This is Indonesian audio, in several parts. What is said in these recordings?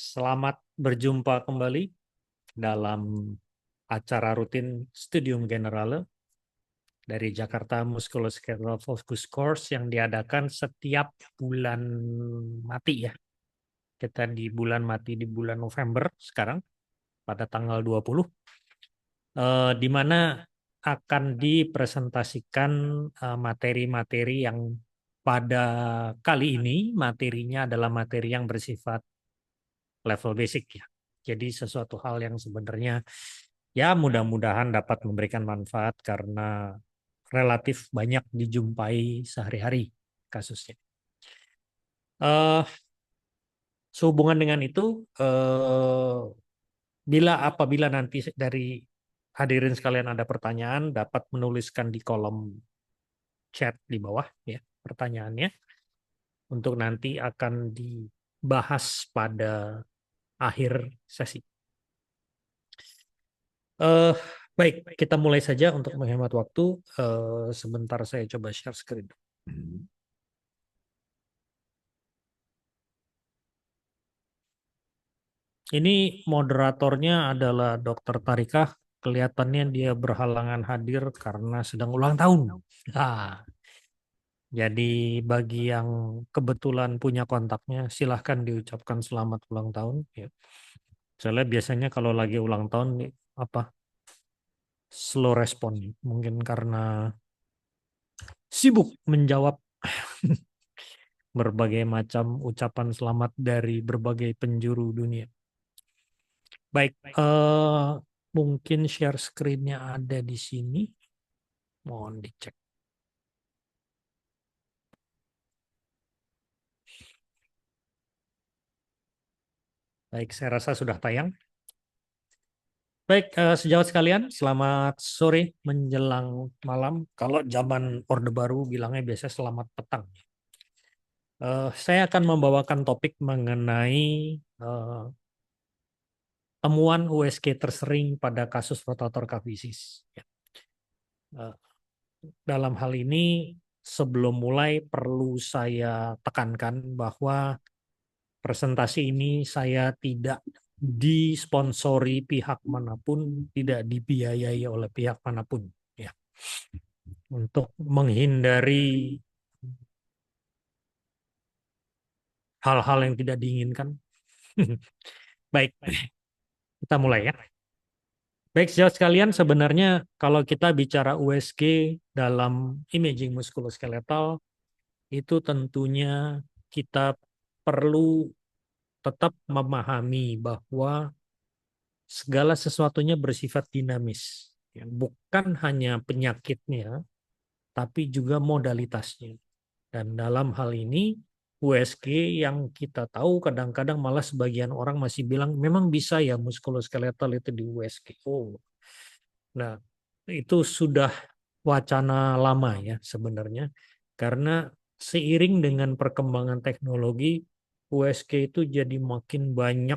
Selamat berjumpa kembali dalam acara rutin Studium Generale dari Jakarta Musculoskeletal Focus Course yang diadakan setiap bulan mati ya. Kita di bulan mati di bulan November sekarang pada tanggal 20 di mana akan dipresentasikan materi-materi yang pada kali ini materinya adalah materi yang bersifat level basic ya. Jadi sesuatu hal yang sebenarnya ya mudah-mudahan dapat memberikan manfaat karena relatif banyak dijumpai sehari-hari kasusnya. Eh Sehubungan dengan itu, apabila nanti dari hadirin sekalian ada pertanyaan, dapat menuliskan di kolom chat di bawah ya pertanyaannya untuk nanti akan dibahas pada akhir sesi. Eh, Baik, kita mulai saja untuk menghemat waktu. Sebentar saya coba share screen. Ini moderatornya adalah Dokter Tarikah. Kelihatannya dia berhalangan hadir karena sedang ulang tahun. Ah, jadi bagi yang kebetulan punya kontaknya, silahkan diucapkan selamat ulang tahun. Ya. Soalnya biasanya kalau lagi ulang tahun, apa slow respon, mungkin karena sibuk menjawab berbagai macam ucapan selamat dari berbagai penjuru dunia. Baik, mungkin share screen-nya ada di sini. Mohon dicek. Baik, saya rasa sudah tayang. Baik, sejawat sekalian, selamat sore menjelang malam. Kalau zaman Orde Baru bilangnya biasanya selamat petang. Saya akan membawakan topik mengenai eh, temuan USG tersering pada kasus rotator cuff ya. Eh, Dalam hal ini, sebelum mulai perlu saya tekankan bahwa presentasi ini saya tidak disponsori pihak manapun, tidak dibiayai oleh pihak manapun. Ya. Untuk menghindari hal-hal yang tidak diinginkan. Baik, kita mulai ya. Baik, sejauh sekalian, sebenarnya kalau kita bicara USG dalam imaging muskuloskeletal, itu tentunya kita perlu tetap memahami bahwa segala sesuatunya bersifat dinamis. Ya, bukan hanya penyakitnya, tapi juga modalitasnya. Dan dalam hal ini, USG yang kita tahu kadang-kadang malah sebagian orang masih bilang memang bisa ya muskuloskeletal itu di USG. Oh, nah itu sudah wacana lama ya sebenarnya. Karena seiring dengan perkembangan teknologi, USG itu jadi makin banyak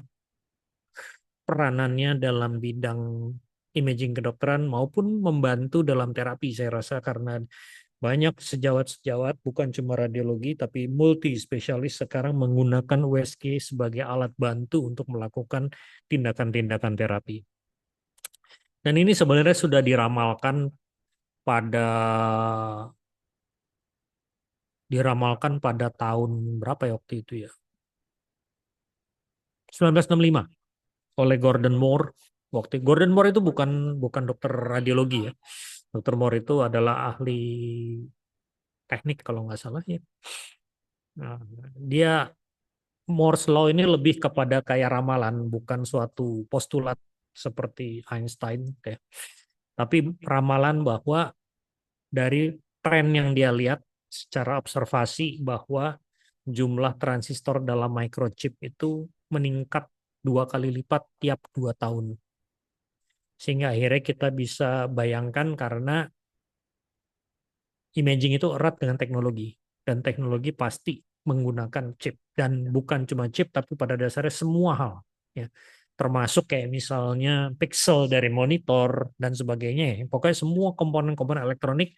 peranannya dalam bidang imaging kedokteran maupun membantu dalam terapi. Saya rasa karena banyak sejawat-sejawat bukan cuma radiologi tapi multi spesialis sekarang menggunakan USG sebagai alat bantu untuk melakukan tindakan-tindakan terapi. Dan ini sebenarnya sudah pada diramalkan pada tahun berapa ya waktu itu ya? 1965 oleh Gordon Moore. Gordon Moore itu bukan bukan dokter radiologi ya. Dokter Moore itu adalah ahli teknik kalau nggak salah ya. Nah, dia Moore's Law ini lebih kepada kayak ramalan, bukan suatu postulat seperti Einstein ya. Tapi ramalan bahwa dari tren yang dia lihat secara observasi bahwa jumlah transistor dalam microchip itu meningkat 2 kali lipat tiap 2 tahun. Sehingga akhirnya kita bisa bayangkan karena imaging itu erat dengan teknologi. Dan teknologi pasti menggunakan chip. Dan bukan cuma chip, tapi pada dasarnya semua hal. Ya. Termasuk kayak misalnya pixel dari monitor dan sebagainya. Ya. Pokoknya semua komponen-komponen elektronik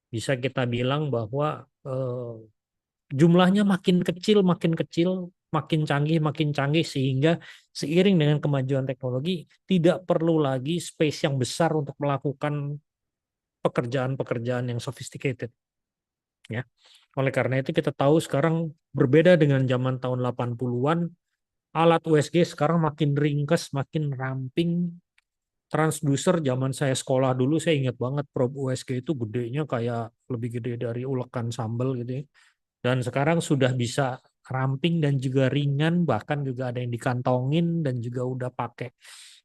bisa kita bilang bahwa jumlahnya makin kecil, makin canggih sehingga seiring dengan kemajuan teknologi tidak perlu lagi space yang besar untuk melakukan pekerjaan-pekerjaan yang sophisticated, ya. Oleh karena itu kita tahu sekarang berbeda dengan zaman tahun 80-an, alat USG sekarang makin ringkas, makin ramping. Transducer zaman saya sekolah dulu, saya ingat banget probe USG itu gedenya kayak lebih gede dari ulekan sambal gitu ya. Dan sekarang sudah bisa ramping dan juga ringan, bahkan juga ada yang dikantongin dan juga udah pakai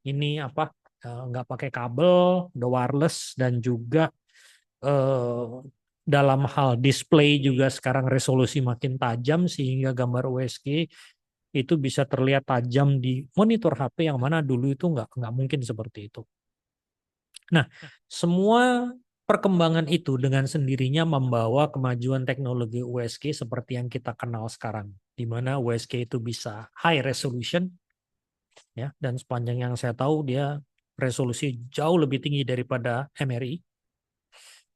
ini apa, nggak pakai kabel, udah wireless, dan juga eh, dalam hal display juga sekarang resolusi makin tajam sehingga gambar USG itu bisa terlihat tajam di monitor HP yang mana dulu itu nggak mungkin seperti itu. Nah, semua perkembangan itu dengan sendirinya membawa kemajuan teknologi USG seperti yang kita kenal sekarang, di mana USG itu bisa high resolution, ya, dan sepanjang yang saya tahu dia resolusi jauh lebih tinggi daripada MRI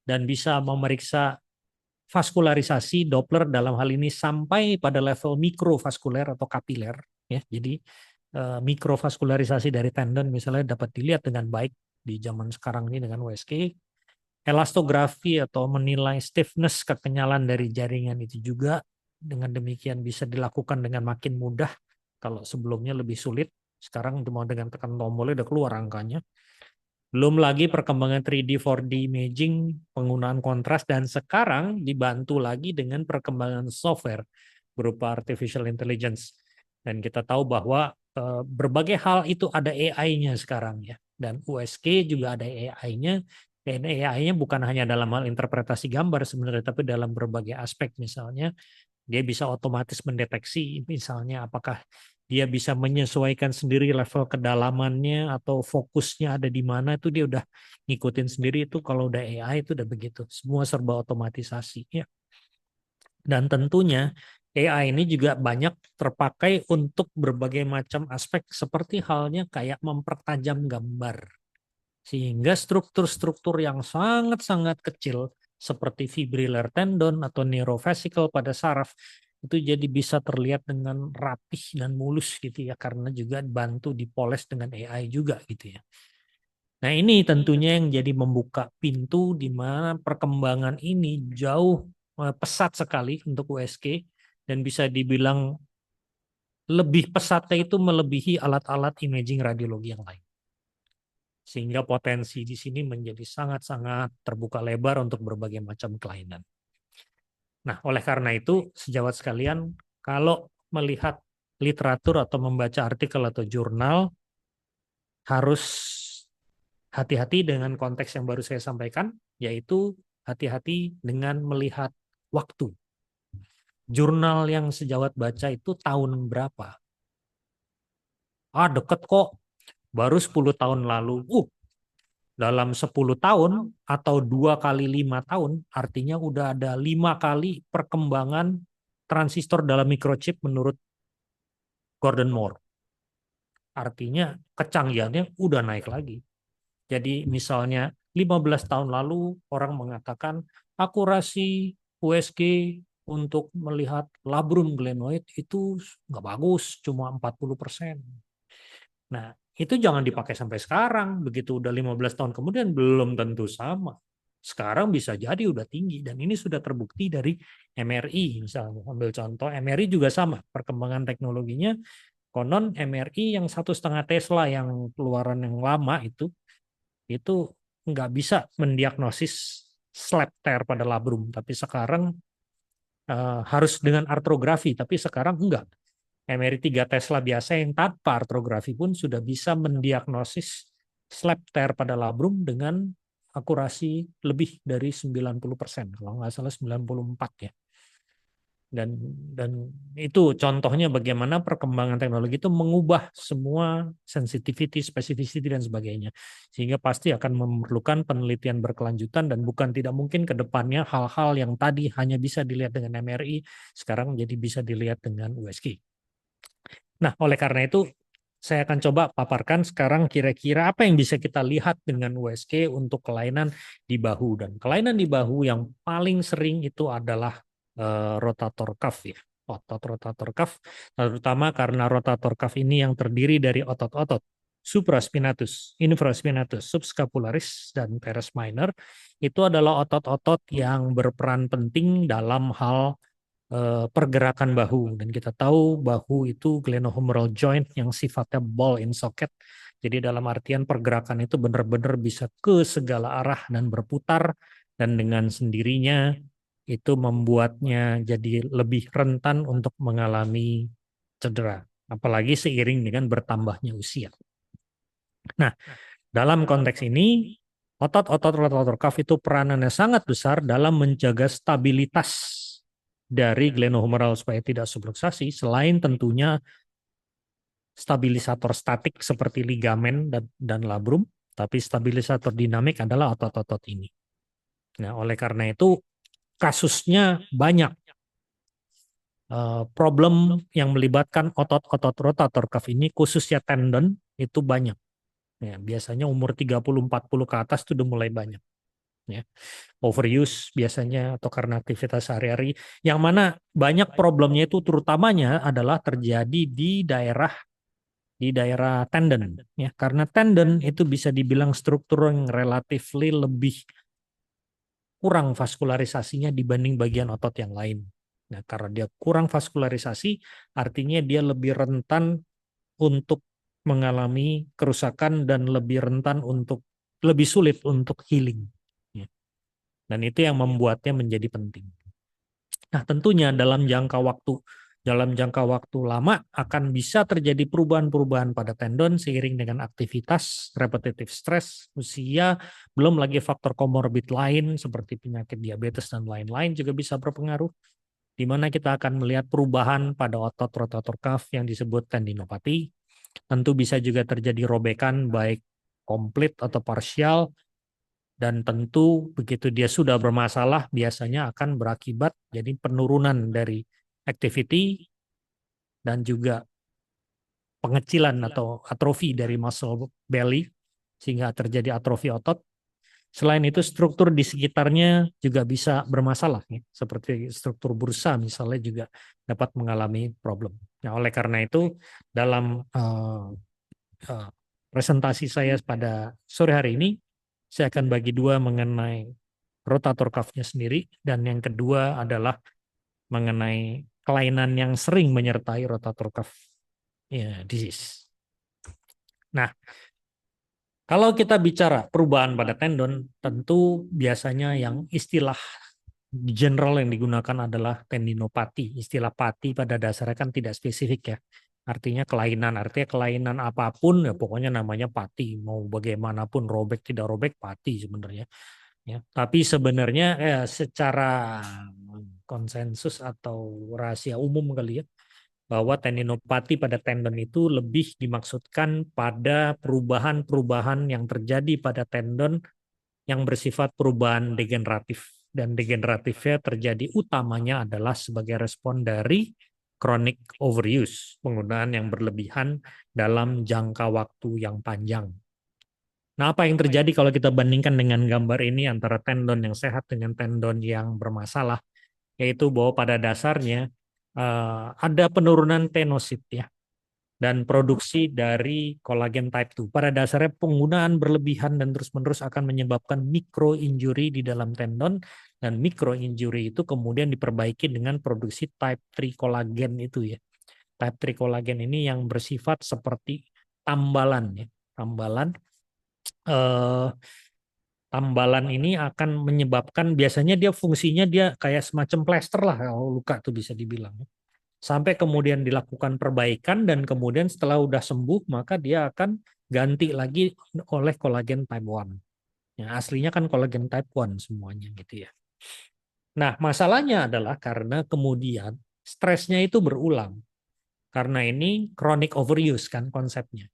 dan bisa memeriksa vaskularisasi Doppler dalam hal ini sampai pada level mikrovaskuler atau kapiler, ya. Jadi mikrovaskularisasi dari tendon misalnya dapat dilihat dengan baik di zaman sekarang ini dengan USG. Elastografi atau menilai stiffness, kekenyalan dari jaringan itu juga dengan demikian bisa dilakukan dengan makin mudah. Kalau sebelumnya lebih sulit, sekarang cuma dengan tekan tombolnya udah keluar angkanya. Belum lagi perkembangan 3D, 4D imaging, penggunaan kontras, dan sekarang dibantu lagi dengan perkembangan software berupa artificial intelligence. Dan kita tahu bahwa berbagai hal itu ada AI-nya sekarang, ya. Dan USG juga ada AI-nya. Dan AI-nya bukan hanya dalam hal interpretasi gambar sebenarnya, tapi dalam berbagai aspek. Misalnya dia bisa otomatis mendeteksi misalnya apakah dia bisa menyesuaikan sendiri level kedalamannya atau fokusnya ada di mana, itu dia udah ngikutin sendiri. Itu kalau udah AI itu udah begitu. Semua serba otomatisasi, ya. Dan tentunya AI ini juga banyak terpakai untuk berbagai macam aspek seperti halnya kayak mempertajam gambar. Sehingga struktur-struktur yang sangat-sangat kecil seperti fibriller tendon atau neurovesicle pada saraf itu jadi bisa terlihat dengan rapih dan mulus gitu ya, karena juga dibantu dipoles dengan AI juga gitu ya. Nah, ini tentunya yang jadi membuka pintu di mana perkembangan ini jauh pesat sekali untuk USG dan bisa dibilang lebih pesatnya itu melebihi alat-alat imaging radiologi yang lain. Sehingga potensi di sini menjadi sangat-sangat terbuka lebar untuk berbagai macam kelainan. Nah, oleh karena itu, sejawat sekalian, kalau melihat literatur atau membaca artikel atau jurnal, harus hati-hati dengan konteks yang baru saya sampaikan, yaitu hati-hati dengan melihat waktu. Jurnal yang sejawat baca itu tahun berapa? Ah, deket kok, baru 10 tahun lalu. Dalam 10 tahun atau 2 kali 5 tahun, artinya udah ada 5 kali perkembangan transistor dalam microchip menurut Gordon Moore. Artinya kecanggihannya udah naik lagi. Jadi misalnya 15 tahun lalu orang mengatakan akurasi USG untuk melihat labrum glenoid itu nggak bagus, cuma 40%. Nah, itu jangan dipakai sampai sekarang. Begitu udah 15 tahun kemudian belum tentu sama. Sekarang bisa jadi udah tinggi dan ini sudah terbukti dari MRI misalnya. Ambil contoh MRI juga sama perkembangan teknologinya. Konon MRI yang 1,5 Tesla yang keluaran yang lama itu nggak bisa mendiagnosis slap tear pada labrum. Tapi sekarang harus dengan artrografi. Tapi sekarang enggak. MRI 3 Tesla biasa yang tanpa artrografi pun sudah bisa mendiagnosis slap tear pada labrum dengan akurasi lebih dari 90%, kalau nggak salah 94 ya. Dan itu contohnya bagaimana perkembangan teknologi itu mengubah semua sensitivity, specificity dan sebagainya. Sehingga pasti akan memerlukan penelitian berkelanjutan dan bukan tidak mungkin ke depannya hal-hal yang tadi hanya bisa dilihat dengan MRI sekarang jadi bisa dilihat dengan USG. Nah, oleh karena itu, saya akan coba paparkan sekarang kira-kira apa yang bisa kita lihat dengan USG untuk kelainan di bahu. Dan kelainan di bahu yang paling sering itu adalah rotator cuff ya. otot rotator cuff, terutama karena rotator cuff ini yang terdiri dari otot-otot supraspinatus, infraspinatus, subscapularis, dan teres minor. Itu adalah otot-otot yang berperan penting dalam hal pergerakan bahu, dan kita tahu bahu itu glenohumeral joint yang sifatnya ball in socket. Jadi dalam artian pergerakan itu benar-benar bisa ke segala arah dan berputar, dan dengan sendirinya itu membuatnya jadi lebih rentan untuk mengalami cedera, apalagi seiring dengan bertambahnya usia. Nah, dalam konteks ini otot-otot rotator cuff itu peranannya sangat besar dalam menjaga stabilitas dari glenohumeral supaya tidak subluxasi, selain tentunya stabilisator statik seperti ligamen dan labrum, tapi stabilisator dinamik adalah otot-otot ini. Nah, oleh karena itu kasusnya banyak. Problem yang melibatkan otot-otot rotator cuff ini, khususnya tendon, itu banyak. Ya, biasanya umur 30-40 ke atas itu udah mulai banyak. Ya. Overuse biasanya atau karena aktivitas sehari-hari, yang mana banyak problemnya itu terutamanya adalah terjadi di daerah tendon, ya, karena tendon itu bisa dibilang struktur yang relatifly lebih kurang vaskularisasinya dibanding bagian otot yang lain. Nah, karena dia kurang vaskularisasi, artinya dia lebih rentan untuk mengalami kerusakan dan lebih rentan untuk lebih sulit untuk healing. Ya. Dan itu yang membuatnya menjadi penting. Nah, tentunya dalam jangka waktu lama akan bisa terjadi perubahan-perubahan pada tendon seiring dengan aktivitas, repetitive stress, usia, belum lagi faktor komorbid lain seperti penyakit diabetes dan lain-lain juga bisa berpengaruh, di mana kita akan melihat perubahan pada otot rotator cuff yang disebut tendinopati. Tentu bisa juga terjadi robekan baik komplit atau parsial, dan tentu begitu dia sudah bermasalah biasanya akan berakibat jadi penurunan dari activity dan juga pengecilan atau atrofi dari muscle belly sehingga terjadi atrofi otot. Selain itu struktur di sekitarnya juga bisa bermasalah, ya. Seperti struktur bursa misalnya juga dapat mengalami problem. Nah, oleh karena itu dalam presentasi saya pada sore hari ini, saya akan bagi dua mengenai rotator cuff-nya sendiri, dan yang kedua adalah mengenai kelainan yang sering menyertai rotator cuff, ya, disease. Nah, kalau kita bicara perubahan pada tendon, tentu biasanya yang istilah general yang digunakan adalah tendinopati. Istilah pati pada dasarnya kan tidak spesifik, ya. Artinya kelainan apapun ya pokoknya namanya pati. Mau bagaimanapun robek tidak robek pati sebenarnya. Ya, tapi sebenarnya secara konsensus atau rahasia umum kali ya, bahwa tendinopati pada tendon itu lebih dimaksudkan pada perubahan-perubahan yang terjadi pada tendon yang bersifat perubahan degeneratif. Dan degeneratifnya terjadi utamanya adalah sebagai respon dari chronic overuse, penggunaan yang berlebihan dalam jangka waktu yang panjang. Nah, apa yang terjadi kalau kita bandingkan dengan gambar ini antara tendon yang sehat dengan tendon yang bermasalah, yaitu bahwa pada dasarnya ada penurunan tenosit, ya, dan produksi dari kolagen type 2. Pada dasarnya penggunaan berlebihan dan terus-menerus akan menyebabkan micro injury di dalam tendon, dan micro injury itu kemudian diperbaiki dengan produksi type 3 kolagen itu, ya. Type 3 kolagen ini yang bersifat seperti tambalan, ya. Eh, Tambalan ini akan menyebabkan, biasanya dia fungsinya dia kayak semacam plester lah kalau luka tuh bisa dibilang. Sampai kemudian dilakukan perbaikan dan kemudian setelah udah sembuh maka dia akan ganti lagi oleh kolagen type 1. Ya, aslinya kan kolagen type 1 semuanya gitu ya. Nah, masalahnya adalah karena kemudian stresnya itu berulang. Karena ini chronic overuse kan konsepnya.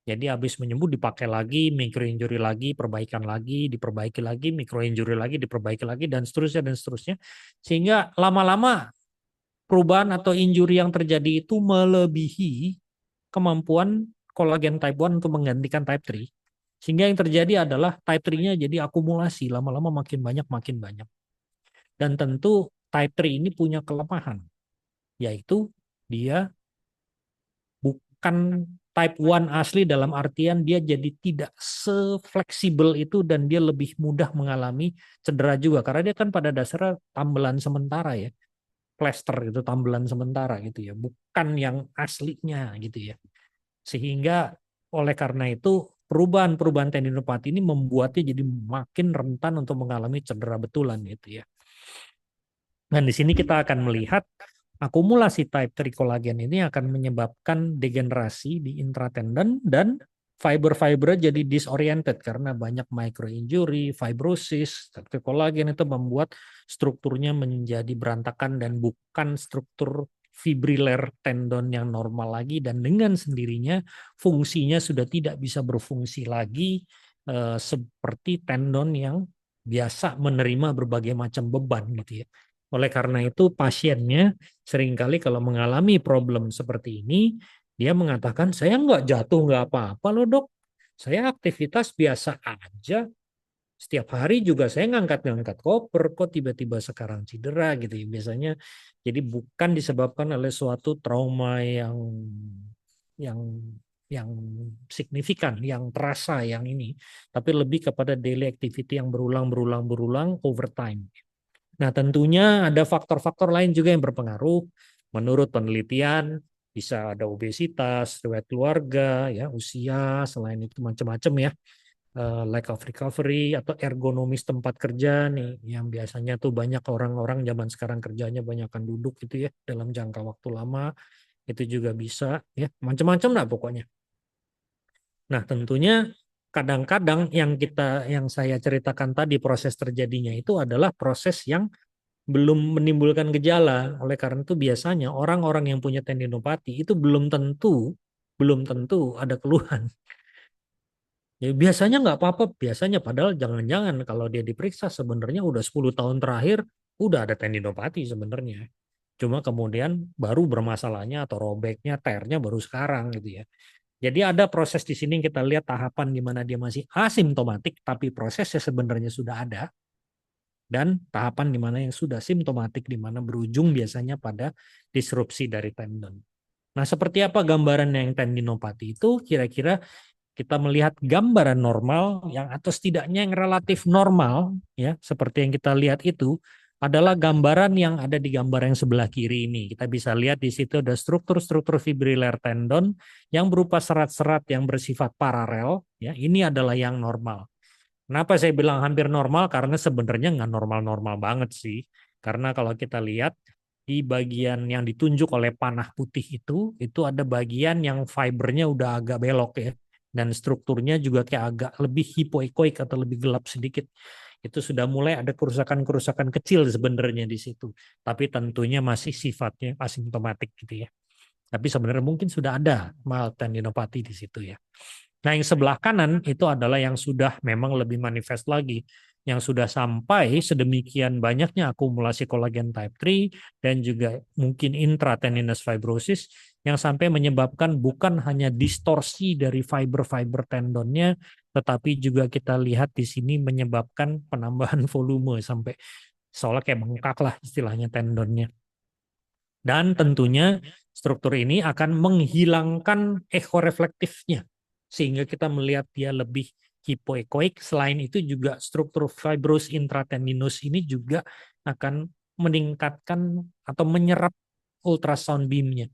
Jadi habis menyembuh dipakai lagi, micro injury lagi, perbaikan lagi, diperbaiki lagi, micro injury lagi, diperbaiki lagi, dan seterusnya dan seterusnya. Sehingga lama-lama perubahan atau injury yang terjadi itu melebihi kemampuan kolagen type 1 untuk menggantikan type 3. Sehingga yang terjadi adalah type 3-nya jadi akumulasi, lama-lama makin banyak makin banyak. Dan tentu type 3 ini punya kelemahan. yaitu dia bukan type 1 asli dalam artian dia jadi tidak sefleksibel itu dan dia lebih mudah mengalami cedera juga karena dia kan pada dasarnya tambelan sementara ya, plester itu tambelan sementara gitu ya, bukan yang aslinya gitu ya. Sehingga oleh karena itu perubahan-perubahan tendinopati ini membuatnya jadi makin rentan untuk mengalami cedera betulan gitu ya. Dan di sini kita akan melihat akumulasi type 3 kolagen ini akan menyebabkan degenerasi di intratendon dan fiber-fiber jadi disoriented karena banyak microinjury, fibrosis, type 3 kolagen itu membuat strukturnya menjadi berantakan dan bukan struktur fibriler tendon yang normal lagi dan dengan sendirinya fungsinya sudah tidak bisa berfungsi lagi seperti tendon yang biasa menerima berbagai macam beban gitu ya. Oleh karena itu pasiennya seringkali kalau mengalami problem seperti ini, dia mengatakan, saya nggak jatuh, nggak apa-apa loh dok. Saya aktivitas biasa aja. Setiap hari juga saya ngangkat-ngangkat koper, kok tiba-tiba sekarang cedera gitu ya. Biasanya jadi bukan disebabkan oleh suatu trauma yang yang signifikan, yang terasa yang ini, tapi lebih kepada daily activity yang berulang over time. Nah, tentunya ada faktor-faktor lain juga yang berpengaruh. Menurut penelitian, bisa ada obesitas, riwayat keluarga, ya, usia, selain itu macam-macam ya, lack of recovery atau ergonomis tempat kerja nih, yang biasanya tuh banyak orang-orang zaman sekarang kerjanya banyakkan duduk gitu ya dalam jangka waktu lama, itu juga bisa ya, macam-macam lah pokoknya. Nah, tentunya kadang-kadang yang saya ceritakan tadi proses terjadinya itu adalah proses yang belum menimbulkan gejala. Oleh karena itu biasanya orang-orang yang punya tendinopati itu belum tentu ada keluhan. Ya, biasanya nggak apa-apa, biasanya padahal jangan-jangan kalau dia diperiksa sebenarnya udah 10 tahun terakhir udah ada tendinopati sebenarnya. Cuma kemudian baru bermasalahnya atau robeknya, tearnya baru sekarang gitu ya. Jadi ada proses di sini kita lihat tahapan di mana dia masih asimptomatik tapi prosesnya sebenarnya sudah ada dan tahapan di mana yang sudah simptomatik di mana berujung biasanya pada disrupsi dari tendon. Nah, seperti apa gambaran yang tendinopati itu? Kira-kira kita melihat gambaran normal yang atau setidaknya yang relatif normal ya, seperti yang kita lihat itu adalah gambaran yang ada di gambar yang sebelah kiri ini. Kita bisa lihat di situ ada struktur-struktur fibriler tendon yang berupa serat-serat yang bersifat paralel ya. Ini adalah yang normal. Kenapa saya bilang hampir normal? Karena sebenarnya nggak normal-normal banget sih. Karena kalau kita lihat di bagian yang ditunjuk oleh panah putih itu ada bagian yang fibernya udah agak belok ya. Dan strukturnya juga kayak agak lebih hipoekoik atau lebih gelap sedikit. Itu sudah mulai ada kerusakan-kerusakan kecil sebenarnya di situ. Tapi tentunya masih sifatnya asimptomatik gitu ya. Tapi sebenarnya mungkin sudah ada mild tendinopati di situ ya. Nah, yang sebelah kanan itu adalah yang sudah memang lebih manifest lagi, yang sudah sampai sedemikian banyaknya akumulasi kolagen type 3 dan juga mungkin intratendinous fibrosis yang sampai menyebabkan bukan hanya distorsi dari fiber-fiber tendonnya, tetapi juga kita lihat di sini menyebabkan penambahan volume sampai seolah kayak bengkak lah istilahnya tendonnya. Dan tentunya struktur ini akan menghilangkan echo reflektifnya sehingga kita melihat dia lebih hipoekoik. Selain itu juga struktur fibrous intratendinous ini juga akan meningkatkan atau menyerap ultrasound beamnya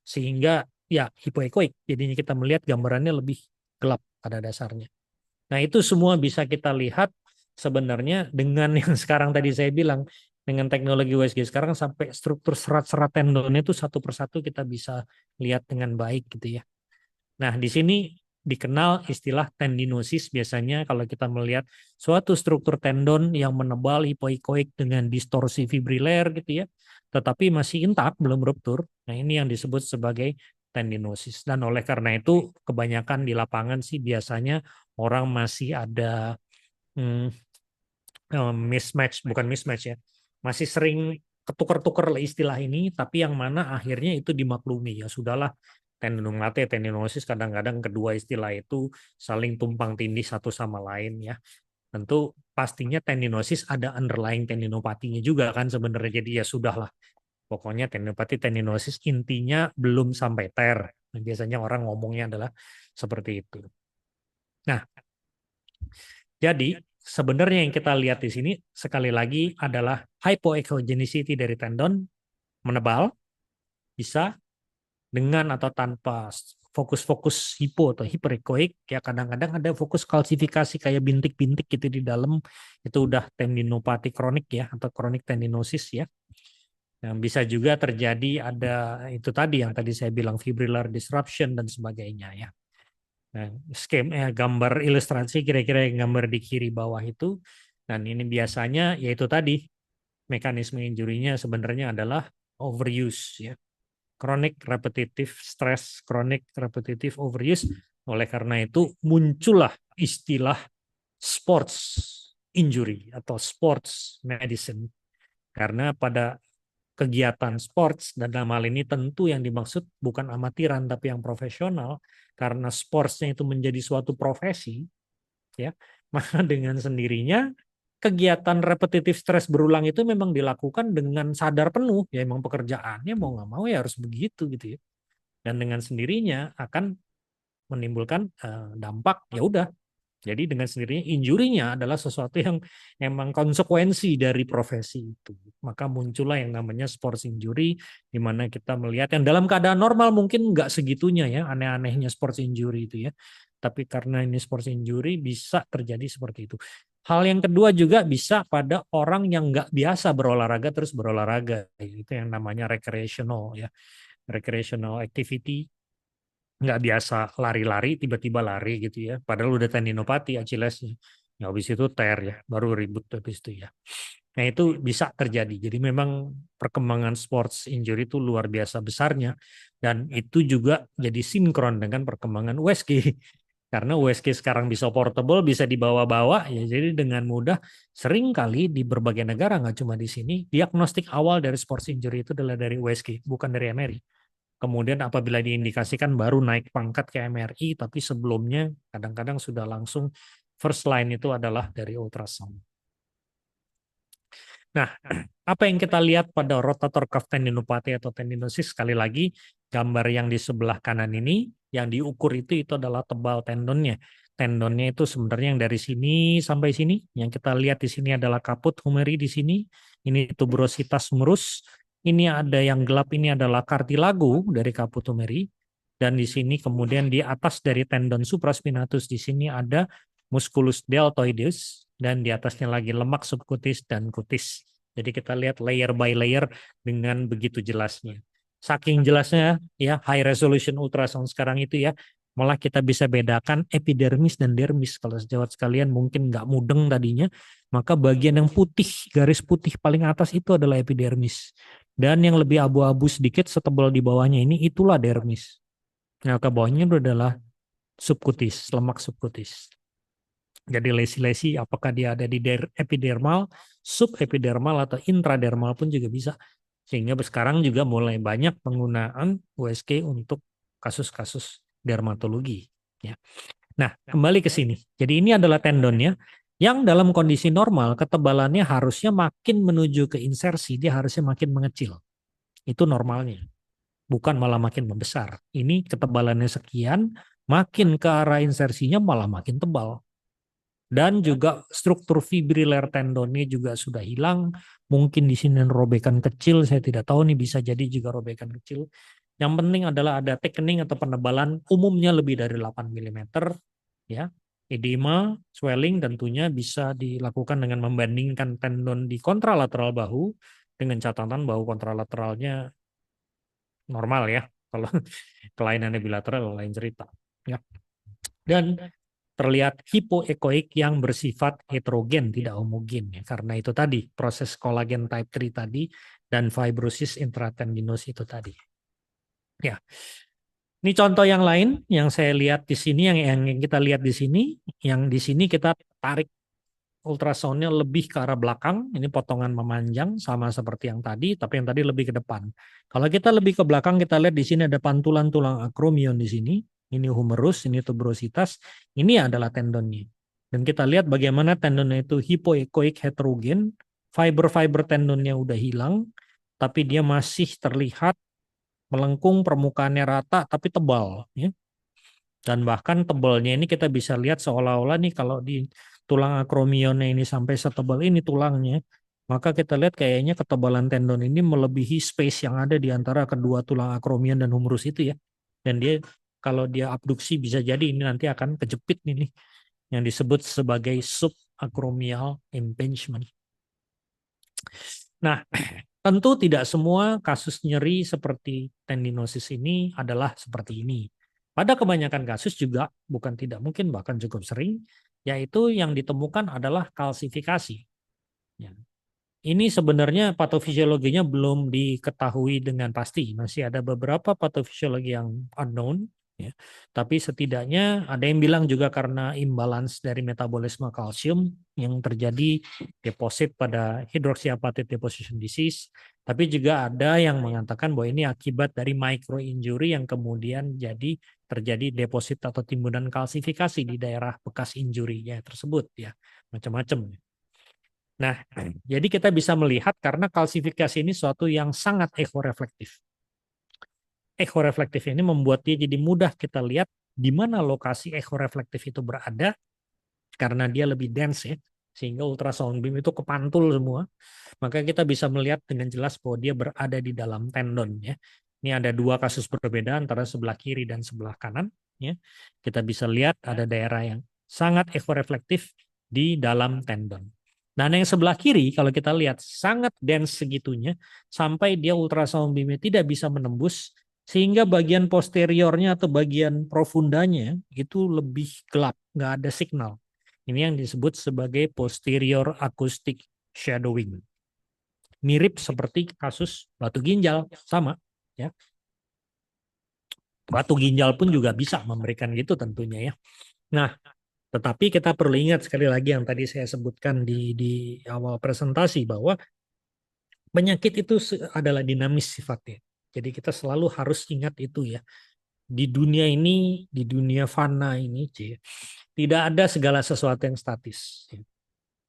sehingga ya hipoekoik. Jadinya kita melihat gambarannya lebih gelap pada dasarnya. Nah, itu semua bisa kita lihat sebenarnya dengan yang sekarang tadi saya bilang, dengan teknologi USG sekarang sampai struktur serat-serat tendonnya itu satu persatu kita bisa lihat dengan baik gitu ya. Nah, di sini dikenal istilah tendinosis biasanya kalau kita melihat suatu struktur tendon yang menebal hipoikoik dengan distorsi fibriler gitu ya, tetapi masih intak, belum ruptur. Nah, ini yang disebut sebagai tendinosis. Dan oleh karena itu kebanyakan di lapangan sih biasanya orang masih ada hmm, mismatch, bukan mismatch ya, masih sering ketukar-tukar istilah ini, tapi yang mana akhirnya itu dimaklumi ya sudahlah tendinopati, tendinosis kadang-kadang kedua istilah itu saling tumpang tindih satu sama lain ya. Tentu pastinya tendinosis ada underlying tendinopatinya juga kan sebenarnya, jadi ya sudahlah Pokoknya tendinopati tendinosis intinya belum sampai tear. Nah, biasanya orang ngomongnya adalah seperti itu. Nah, jadi sebenarnya yang kita lihat di sini sekali lagi adalah hypoechogenicity dari tendon menebal, bisa dengan atau tanpa fokus-fokus hipo atau hiperechoic, ya kadang-kadang ada fokus kalsifikasi kayak bintik-bintik gitu di dalam, itu udah tendinopati kronik ya atau kronik tendinosis ya. Yang bisa juga terjadi ada itu tadi yang tadi saya bilang fibrillar disruption dan sebagainya ya. Nah, skema gambar ilustrasi kira-kira yang gambar di kiri bawah itu, dan ini biasanya yaitu tadi mekanisme injurinya sebenarnya adalah overuse ya. Chronic repetitive stress, chronic repetitive overuse. Oleh karena itu muncullah istilah sports injury atau sports medicine. Karena pada kegiatan sports, dan dalam hal ini tentu yang dimaksud bukan amatiran tapi yang profesional, karena sportsnya itu menjadi suatu profesi, ya, maka dengan sendirinya kegiatan repetitif stres berulang itu memang dilakukan dengan sadar penuh, ya emang pekerjaannya mau nggak mau ya harus begitu gitu ya, dan dengan sendirinya akan menimbulkan dampak ya udah. Jadi dengan sendirinya injurinya adalah sesuatu yang memang konsekuensi dari profesi itu. Maka muncullah yang namanya sports injury, di mana kita melihat yang dalam keadaan normal mungkin nggak segitunya ya, aneh-anehnya sports injury itu ya. Tapi karena ini sports injury bisa terjadi seperti itu. Hal yang kedua juga bisa pada orang yang nggak biasa berolahraga terus berolahraga. Itu yang namanya recreational ya. Recreational activity, nggak biasa lari-lari tiba-tiba lari gitu ya, padahal udah tendinopati Achillesnya, ya habis itu tear ya, baru ribut habis itu ya. Nah itu bisa terjadi, jadi memang perkembangan sports injury itu luar biasa besarnya, dan itu juga jadi sinkron dengan perkembangan USG. Karena USG sekarang bisa portable, bisa dibawa-bawa ya, jadi dengan mudah sering kali di berbagai negara, nggak cuma di sini, diagnostik awal dari sports injury itu adalah dari USG, bukan dari MRI. Kemudian apabila diindikasikan baru naik pangkat ke MRI, tapi sebelumnya kadang-kadang sudah langsung first line itu adalah dari ultrasound. Nah, apa yang kita lihat pada rotator cuff tendinopati atau tendinosis, sekali lagi gambar yang di sebelah kanan ini, yang diukur itu adalah tebal tendonnya. Tendonnya itu sebenarnya yang dari sini sampai sini, yang kita lihat di sini adalah kaput humeri di sini, ini tuberositas humerus, ini ada yang gelap, ini adalah kartilago dari caput humeri, dan di sini kemudian di atas dari tendon supraspinatus di sini ada musculus deltoideus, dan di atasnya lagi lemak subkutis dan kutis. Jadi kita lihat layer by layer dengan begitu jelasnya. Saking jelasnya ya, high resolution ultrasound sekarang itu ya, malah kita bisa bedakan epidermis dan dermis. Kalau sejawat sekalian mungkin nggak mudeng tadinya, maka bagian yang putih, garis putih paling atas itu adalah epidermis. Dan yang lebih abu-abu sedikit setebal di bawahnya ini itulah dermis. Nah, ke bawahnya itu adalah subkutis, lemak subkutis. Jadi lesi-lesi apakah dia ada di epidermal, subepidermal atau intradermal pun juga bisa. Sehingga sekarang juga mulai banyak penggunaan USG untuk kasus-kasus dermatologi. Ya. Nah, kembali ke sini. Jadi ini adalah tendonnya yang dalam kondisi normal ketebalannya harusnya makin menuju ke insersi, dia harusnya makin mengecil. Itu normalnya. Bukan malah makin membesar. Ini ketebalannya sekian, makin ke arah insersinya malah makin tebal. Dan juga struktur fibriler tendonnya juga sudah hilang. Mungkin di sini robekan kecil, saya tidak tahu nih, bisa jadi juga robekan kecil. Yang penting adalah ada thickening atau penebalan umumnya lebih dari 8 mm. Ya. Edema, swelling tentunya bisa dilakukan dengan membandingkan tendon di kontralateral bahu dengan catatan bahu kontralateralnya normal ya. Kalau kelainannya bilateral lain cerita. Ya. Dan terlihat hipoekoik yang bersifat heterogen, tidak homogen. Ya. Karena itu tadi, proses kolagen type 3 tadi, dan fibrosis intratendinous itu tadi. Ya, ini contoh yang lain yang saya lihat di sini, yang kita lihat di sini, yang di sini kita tarik ultrasoundnya lebih ke arah belakang, ini potongan memanjang, sama seperti yang tadi, tapi yang tadi lebih ke depan. Kalau kita lebih ke belakang, kita lihat di sini ada pantulan tulang akromion di sini, ini humerus, ini tuberositas, ini adalah tendonnya. Dan kita lihat bagaimana tendonnya itu hipoekoik heterogen, fiber-fiber tendonnya udah hilang, tapi dia masih terlihat melengkung, permukaannya rata, tapi tebal. Ya. Dan bahkan tebalnya ini kita bisa lihat seolah-olah nih kalau di tulang akromionnya ini sampai setebal ini tulangnya, maka kita lihat kayaknya ketebalan tendon ini melebihi space yang ada di antara kedua tulang akromion dan humerus itu ya. Dan dia kalau dia abduksi bisa jadi ini nanti akan kejepit nih yang disebut sebagai subacromial impingement. Nah, tentu tidak semua kasus nyeri seperti tendinosis ini adalah seperti ini. Pada kebanyakan kasus juga bukan tidak mungkin bahkan cukup sering, yaitu yang ditemukan adalah kalsifikasi. Ya. Ini sebenarnya patofisiologinya belum diketahui dengan pasti. Masih ada beberapa patofisiologi yang unknown. Ya. Tapi setidaknya ada yang bilang juga karena imbalance dari metabolisme kalsium yang terjadi deposit pada hydroxyapatite deposition disease. Tapi juga ada yang mengatakan bahwa ini akibat dari microinjury yang kemudian jadi terjadi deposit atau timbunan kalsifikasi di daerah bekas injury-nya tersebut. Ya, macam-macam. Nah, jadi kita bisa melihat karena kalsifikasi ini suatu yang sangat ekoreflektif. Ekoreflektif ini membuat dia jadi mudah kita lihat di mana lokasi ekoreflektif itu berada karena dia lebih dense ya, sehingga ultrasound beam itu kepantul semua. Maka kita bisa melihat dengan jelas bahwa dia berada di dalam tendon ya. Ini ada dua kasus berbeda antara sebelah kiri dan sebelah kanan ya. Kita bisa lihat ada daerah yang sangat ekoreflektif di dalam tendon. Nah, yang sebelah kiri kalau kita lihat sangat dense segitunya sampai dia ultrasound beam tidak bisa menembus sehingga bagian posteriornya atau bagian profundanya itu lebih gelap, nggak ada signal. Ini yang disebut sebagai posterior acoustic shadowing. Mirip seperti kasus batu ginjal, sama ya. Batu ginjal pun juga bisa memberikan gitu tentunya ya. Nah, tetapi kita perlu ingat sekali lagi yang tadi saya sebutkan di awal presentasi bahwa penyakit itu adalah dinamis sifatnya. Jadi kita selalu harus ingat itu ya. Di dunia ini, di dunia fana ini, tidak ada segala sesuatu yang statis.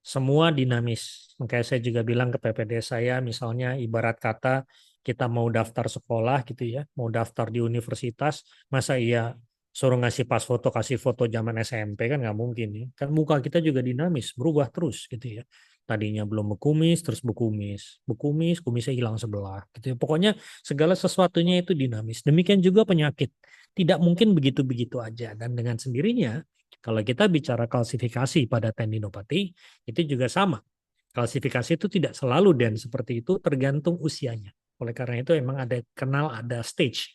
Semua dinamis. Makanya saya juga bilang ke PPD saya, misalnya ibarat kata kita mau daftar sekolah gitu ya, mau daftar di universitas, masa iya suruh ngasih pas foto, kasih foto zaman SMP kan nggak mungkin ya. Kan muka kita juga dinamis, berubah terus gitu ya. Tadinya belum bekumis, terus bekumis. Bekumis, kumisnya hilang sebelah. Gitu ya. Pokoknya segala sesuatunya itu dinamis. Demikian juga penyakit. Tidak mungkin begitu-begitu aja. Dan dengan sendirinya, kalau kita bicara kalsifikasi pada tendinopati, itu juga sama. Klasifikasi itu tidak selalu dan seperti itu tergantung usianya. Oleh karena itu emang ada stage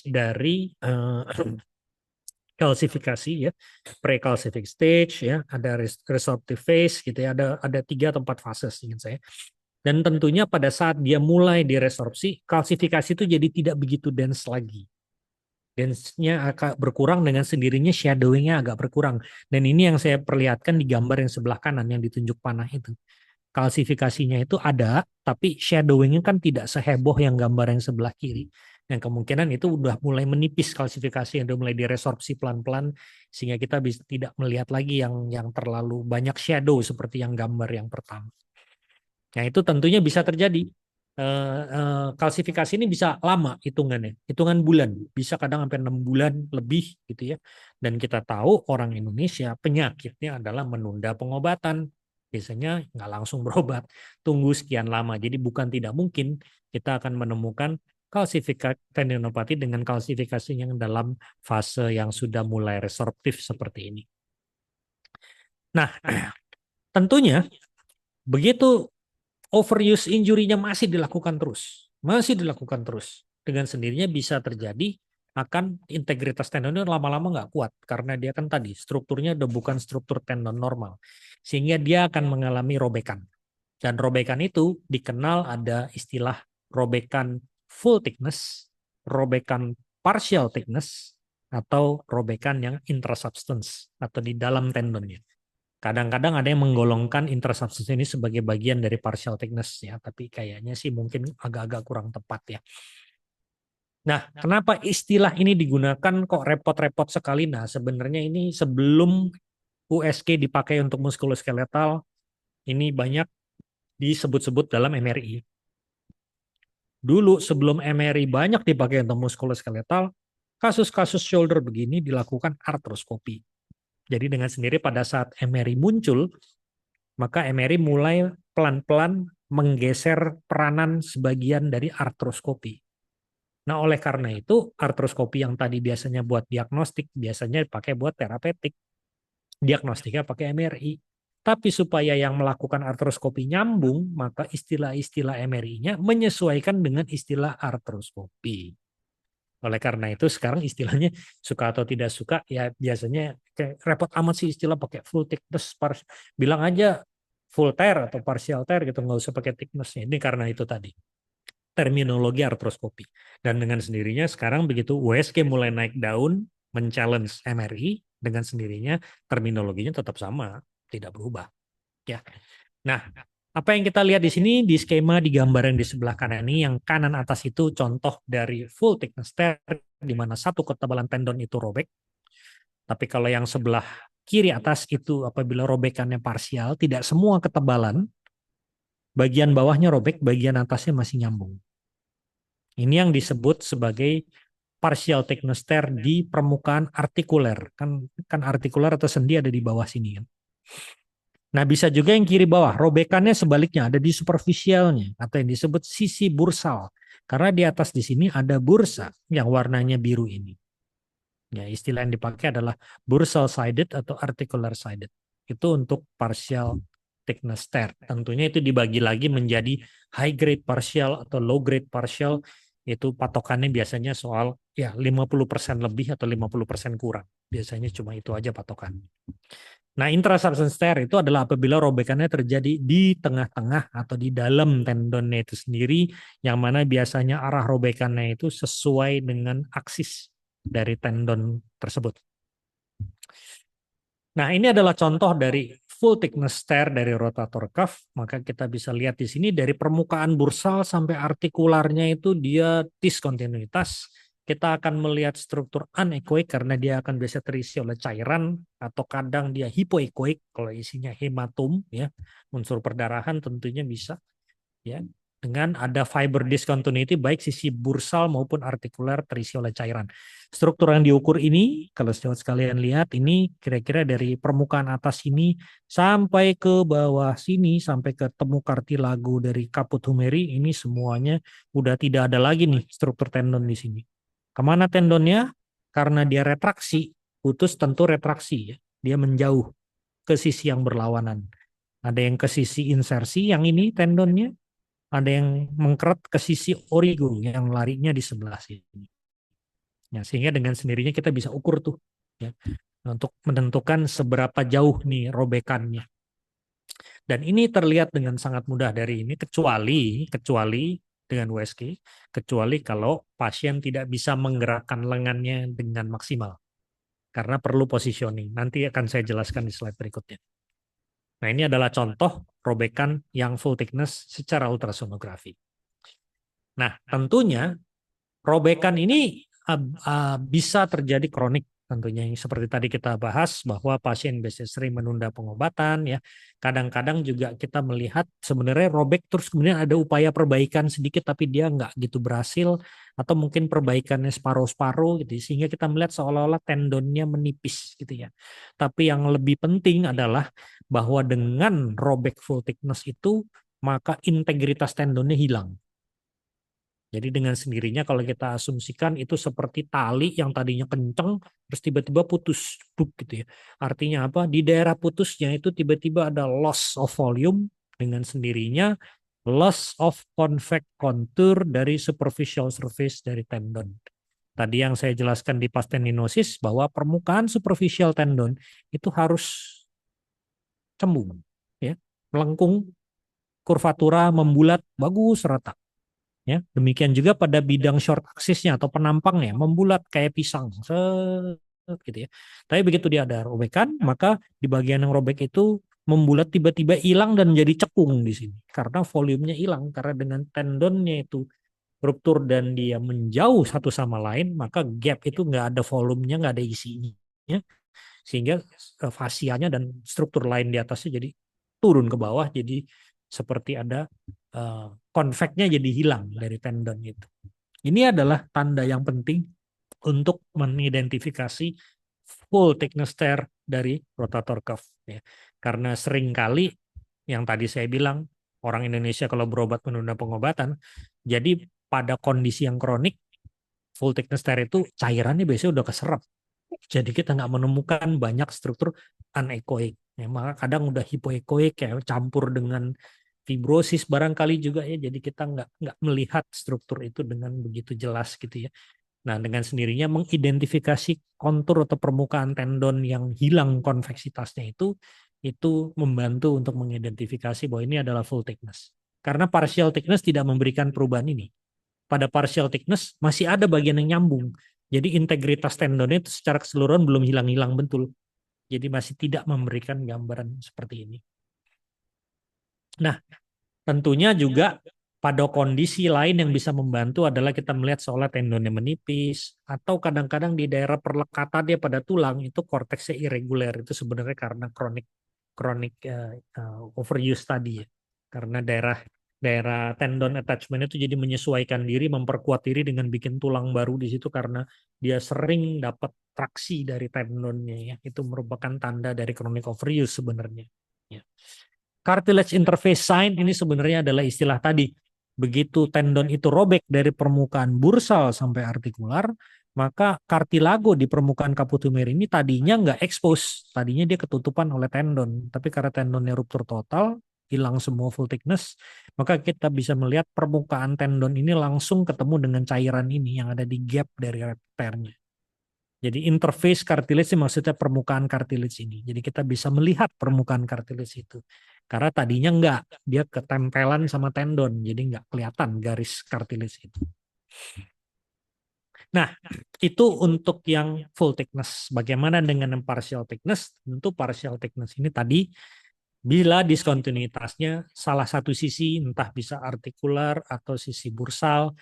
dari kalsifikasi ya, pre-calcific stage ya, ada resorptive phase gitu ya, ada 3 atau 4 fase ingin saya. Dan tentunya pada saat dia mulai diresorpsi, kalsifikasi itu jadi tidak begitu dense lagi. Dense-nya agak berkurang dengan sendirinya, shadowing-nya agak berkurang. Dan ini yang saya perlihatkan di gambar yang sebelah kanan yang ditunjuk panah itu. Kalsifikasinya itu ada, tapi shadowing-nya kan tidak seheboh yang gambar yang sebelah kiri. Yang kemungkinan itu udah mulai menipis kalsifikasi, yang udah mulai diresorpsi pelan-pelan, sehingga kita bisa tidak melihat lagi yang terlalu banyak shadow seperti yang gambar yang pertama. Nah itu tentunya bisa terjadi. Kalsifikasi ini bisa lama hitungannya, hitungan bulan, bisa kadang sampai 6 bulan lebih gitu ya. Dan kita tahu orang Indonesia penyakitnya adalah menunda pengobatan, biasanya nggak langsung berobat, tunggu sekian lama. Jadi bukan tidak mungkin kita akan menemukan kalsifikasi tendinopati dengan kalsifikasi yang dalam fase yang sudah mulai resorptif seperti ini. Nah, tentunya begitu overuse injury-nya masih dilakukan terus. Dengan sendirinya bisa terjadi akan integritas tendonnya lama-lama nggak kuat karena dia kan tadi strukturnya udah bukan struktur tendon normal, sehingga dia akan mengalami robekan. Dan robekan itu dikenal ada istilah robekan full thickness, robekan partial thickness, atau robekan yang intrasubstance atau di dalam tendonnya. Kadang-kadang ada yang menggolongkan intersubstance ini sebagai bagian dari partial thickness ya, tapi kayaknya sih mungkin agak-agak kurang tepat ya. Nah, kenapa istilah ini digunakan kok repot-repot sekali? Nah, sebenarnya ini sebelum USG dipakai untuk muskuloskeletal, ini banyak disebut-sebut dalam MRI. Dulu sebelum MRI banyak dipakai untuk muskuloskeletal, kasus-kasus shoulder begini dilakukan artroskopi. Jadi dengan sendiri pada saat MRI muncul, maka MRI mulai pelan-pelan menggeser peranan sebagian dari artroskopi. Nah, oleh karena itu, artroskopi yang tadi biasanya buat diagnostik, biasanya dipakai buat terapeutik. Diagnostiknya pakai MRI. Tapi supaya yang melakukan artroskopi nyambung, maka istilah-istilah MRI-nya menyesuaikan dengan istilah artroskopi. Oleh karena itu sekarang istilahnya suka atau tidak suka ya biasanya kayak repot amat sih istilah pakai full thickness, bilang aja full tear atau partial tear gitu, nggak usah pakai thickness-nya. Ini karena itu tadi terminologi artroskopi. Dan dengan sendirinya sekarang begitu USG mulai naik daun men-challenge MRI, dengan sendirinya terminologinya tetap sama, tidak berubah. Ya. Nah, apa yang kita lihat di sini di skema di gambar yang di sebelah kanan ini, yang kanan atas itu contoh dari full thickness tear di mana satu ketebalan tendon itu robek. Tapi kalau yang sebelah kiri atas itu apabila robekannya parsial, tidak semua ketebalan, bagian bawahnya robek, bagian atasnya masih nyambung. Ini yang disebut sebagai partial thickness tear di permukaan artikuler. Kan artikuler atau sendi ada di bawah sini kan. Nah, bisa juga yang kiri bawah, robekannya sebaliknya ada di superficialnya atau yang disebut sisi bursal. Karena di atas di sini ada bursa yang warnanya biru ini. Ya, istilah yang dipakai adalah bursal sided atau articular sided. Itu untuk partial thickness tear. Tentunya itu dibagi lagi menjadi high grade partial atau low grade partial. Itu patokannya biasanya soal ya 50% lebih atau 50% kurang. Biasanya cuma itu aja patokan. Nah, intrasubstance tear itu adalah apabila robekannya terjadi di tengah-tengah atau di dalam tendonnya itu sendiri, yang mana biasanya arah robekannya itu sesuai dengan aksis dari tendon tersebut. Nah, ini adalah contoh dari full thickness tear dari rotator cuff. Maka kita bisa lihat di sini dari permukaan bursal sampai artikularnya itu dia diskontinuitas. Kita akan melihat struktur anekoik karena dia akan biasa terisi oleh cairan atau kadang dia hipoekoik kalau isinya hematom ya, unsur perdarahan tentunya bisa ya. Dengan ada fiber discontinuity baik sisi bursal maupun artikular terisi oleh cairan. Struktur yang diukur ini, kalau saudara sekalian lihat, ini kira-kira dari permukaan atas ini sampai ke bawah sini, sampai ke temu kartilago dari caput humeri, ini semuanya udah tidak ada lagi nih struktur tendon di sini. Kemana tendonnya? Karena dia retraksi, putus tentu retraksi ya. Dia menjauh ke sisi yang berlawanan. Ada yang ke sisi insersi, yang ini tendonnya, ada yang mengkeret ke sisi origo yang larinya di sebelah sini. Ya, sehingga dengan sendirinya kita bisa ukur tuh ya untuk menentukan seberapa jauh nih robekannya. Dan ini terlihat dengan sangat mudah dari ini kecuali dengan USG, kecuali kalau pasien tidak bisa menggerakkan lengannya dengan maksimal karena perlu positioning. Nanti akan saya jelaskan di slide berikutnya. Nah, ini adalah contoh robekan yang full thickness secara ultrasonografi. Nah, tentunya robekan ini bisa terjadi kronik tentunya yang seperti tadi kita bahas bahwa pasien biasanya sering menunda pengobatan ya. Kadang-kadang juga kita melihat sebenarnya robek terus kemudian ada upaya perbaikan sedikit tapi dia nggak gitu berhasil atau mungkin perbaikannya separuh-separuh gitu sehingga kita melihat seolah-olah tendonnya menipis gitu ya. Tapi yang lebih penting adalah bahwa dengan robek full thickness itu maka integritas tendonnya hilang. Jadi dengan sendirinya kalau kita asumsikan itu seperti tali yang tadinya kenceng terus tiba-tiba putus gitu ya. Artinya apa? Di daerah putusnya itu tiba-tiba ada loss of volume dengan sendirinya loss of convex contour dari superficial surface dari tendon. Tadi yang saya jelaskan di pars tendinosis bahwa permukaan superficial tendon itu harus cembung ya, melengkung, kurvatura membulat, bagus rata. Ya, demikian juga pada bidang short axis-nya atau penampangnya membulat kayak pisang, gitu ya. Tapi begitu dia ada robekan, maka di bagian yang robek itu membulat tiba-tiba hilang dan menjadi cekung di sini karena volumenya hilang karena dengan tendonnya itu ruptur dan dia menjauh satu sama lain, maka gap itu nggak ada volumenya, nggak ada isinya, sehingga fasianya dan struktur lain di atasnya jadi turun ke bawah, jadi seperti ada konveknya jadi hilang dari tendon itu. Ini adalah tanda yang penting untuk mengidentifikasi full thickness tear dari rotator cuff. Ya. Karena seringkali yang tadi saya bilang, orang Indonesia kalau berobat menunda pengobatan, jadi pada kondisi yang kronik, full thickness tear itu cairannya biasanya udah keserap. Jadi kita nggak menemukan banyak struktur anekoik. Ya, maka kadang udah hipoekoik kayak campur dengan fibrosis barangkali juga ya. Jadi kita nggak melihat struktur itu dengan begitu jelas gitu ya. Nah, dengan sendirinya mengidentifikasi kontur atau permukaan tendon yang hilang konveksitasnya itu membantu untuk mengidentifikasi bahwa ini adalah full thickness. Karena partial thickness tidak memberikan perubahan ini. Pada partial thickness masih ada bagian yang nyambung. Jadi integritas tendonnya itu secara keseluruhan belum hilang-hilang betul. Jadi masih tidak memberikan gambaran seperti ini. Nah, tentunya juga pada kondisi lain yang bisa membantu adalah kita melihat seolah tendonnya menipis atau kadang-kadang di daerah perlekatan dia pada tulang itu korteksnya irregular, itu sebenarnya karena kronik overuse tadi ya. Karena daerah daerah tendon attachment itu jadi menyesuaikan diri, memperkuat diri dengan bikin tulang baru di situ karena dia sering dapat traksi dari tendonnya ya. Itu merupakan tanda dari chronic overuse sebenarnya. Ya. Cartilage interface sign ini sebenarnya adalah istilah tadi. Begitu tendon itu robek dari permukaan bursal sampai artikular, maka kartilago di permukaan caput humer ini tadinya nggak expose, tadinya dia ketutupan oleh tendon. Tapi karena tendonnya ruptur total, hilang semua full thickness, maka kita bisa melihat permukaan tendon ini langsung ketemu dengan cairan ini yang ada di gap dari repernya. Jadi interface cartilage maksudnya permukaan cartilage ini. Jadi kita bisa melihat permukaan cartilage itu. Karena tadinya enggak, dia ketempelan sama tendon, jadi enggak kelihatan garis cartilage itu. Nah, itu untuk yang full thickness. Bagaimana dengan yang partial thickness? Tentu partial thickness ini tadi bila diskontinuitasnya salah satu sisi entah bisa artikular atau sisi bursal,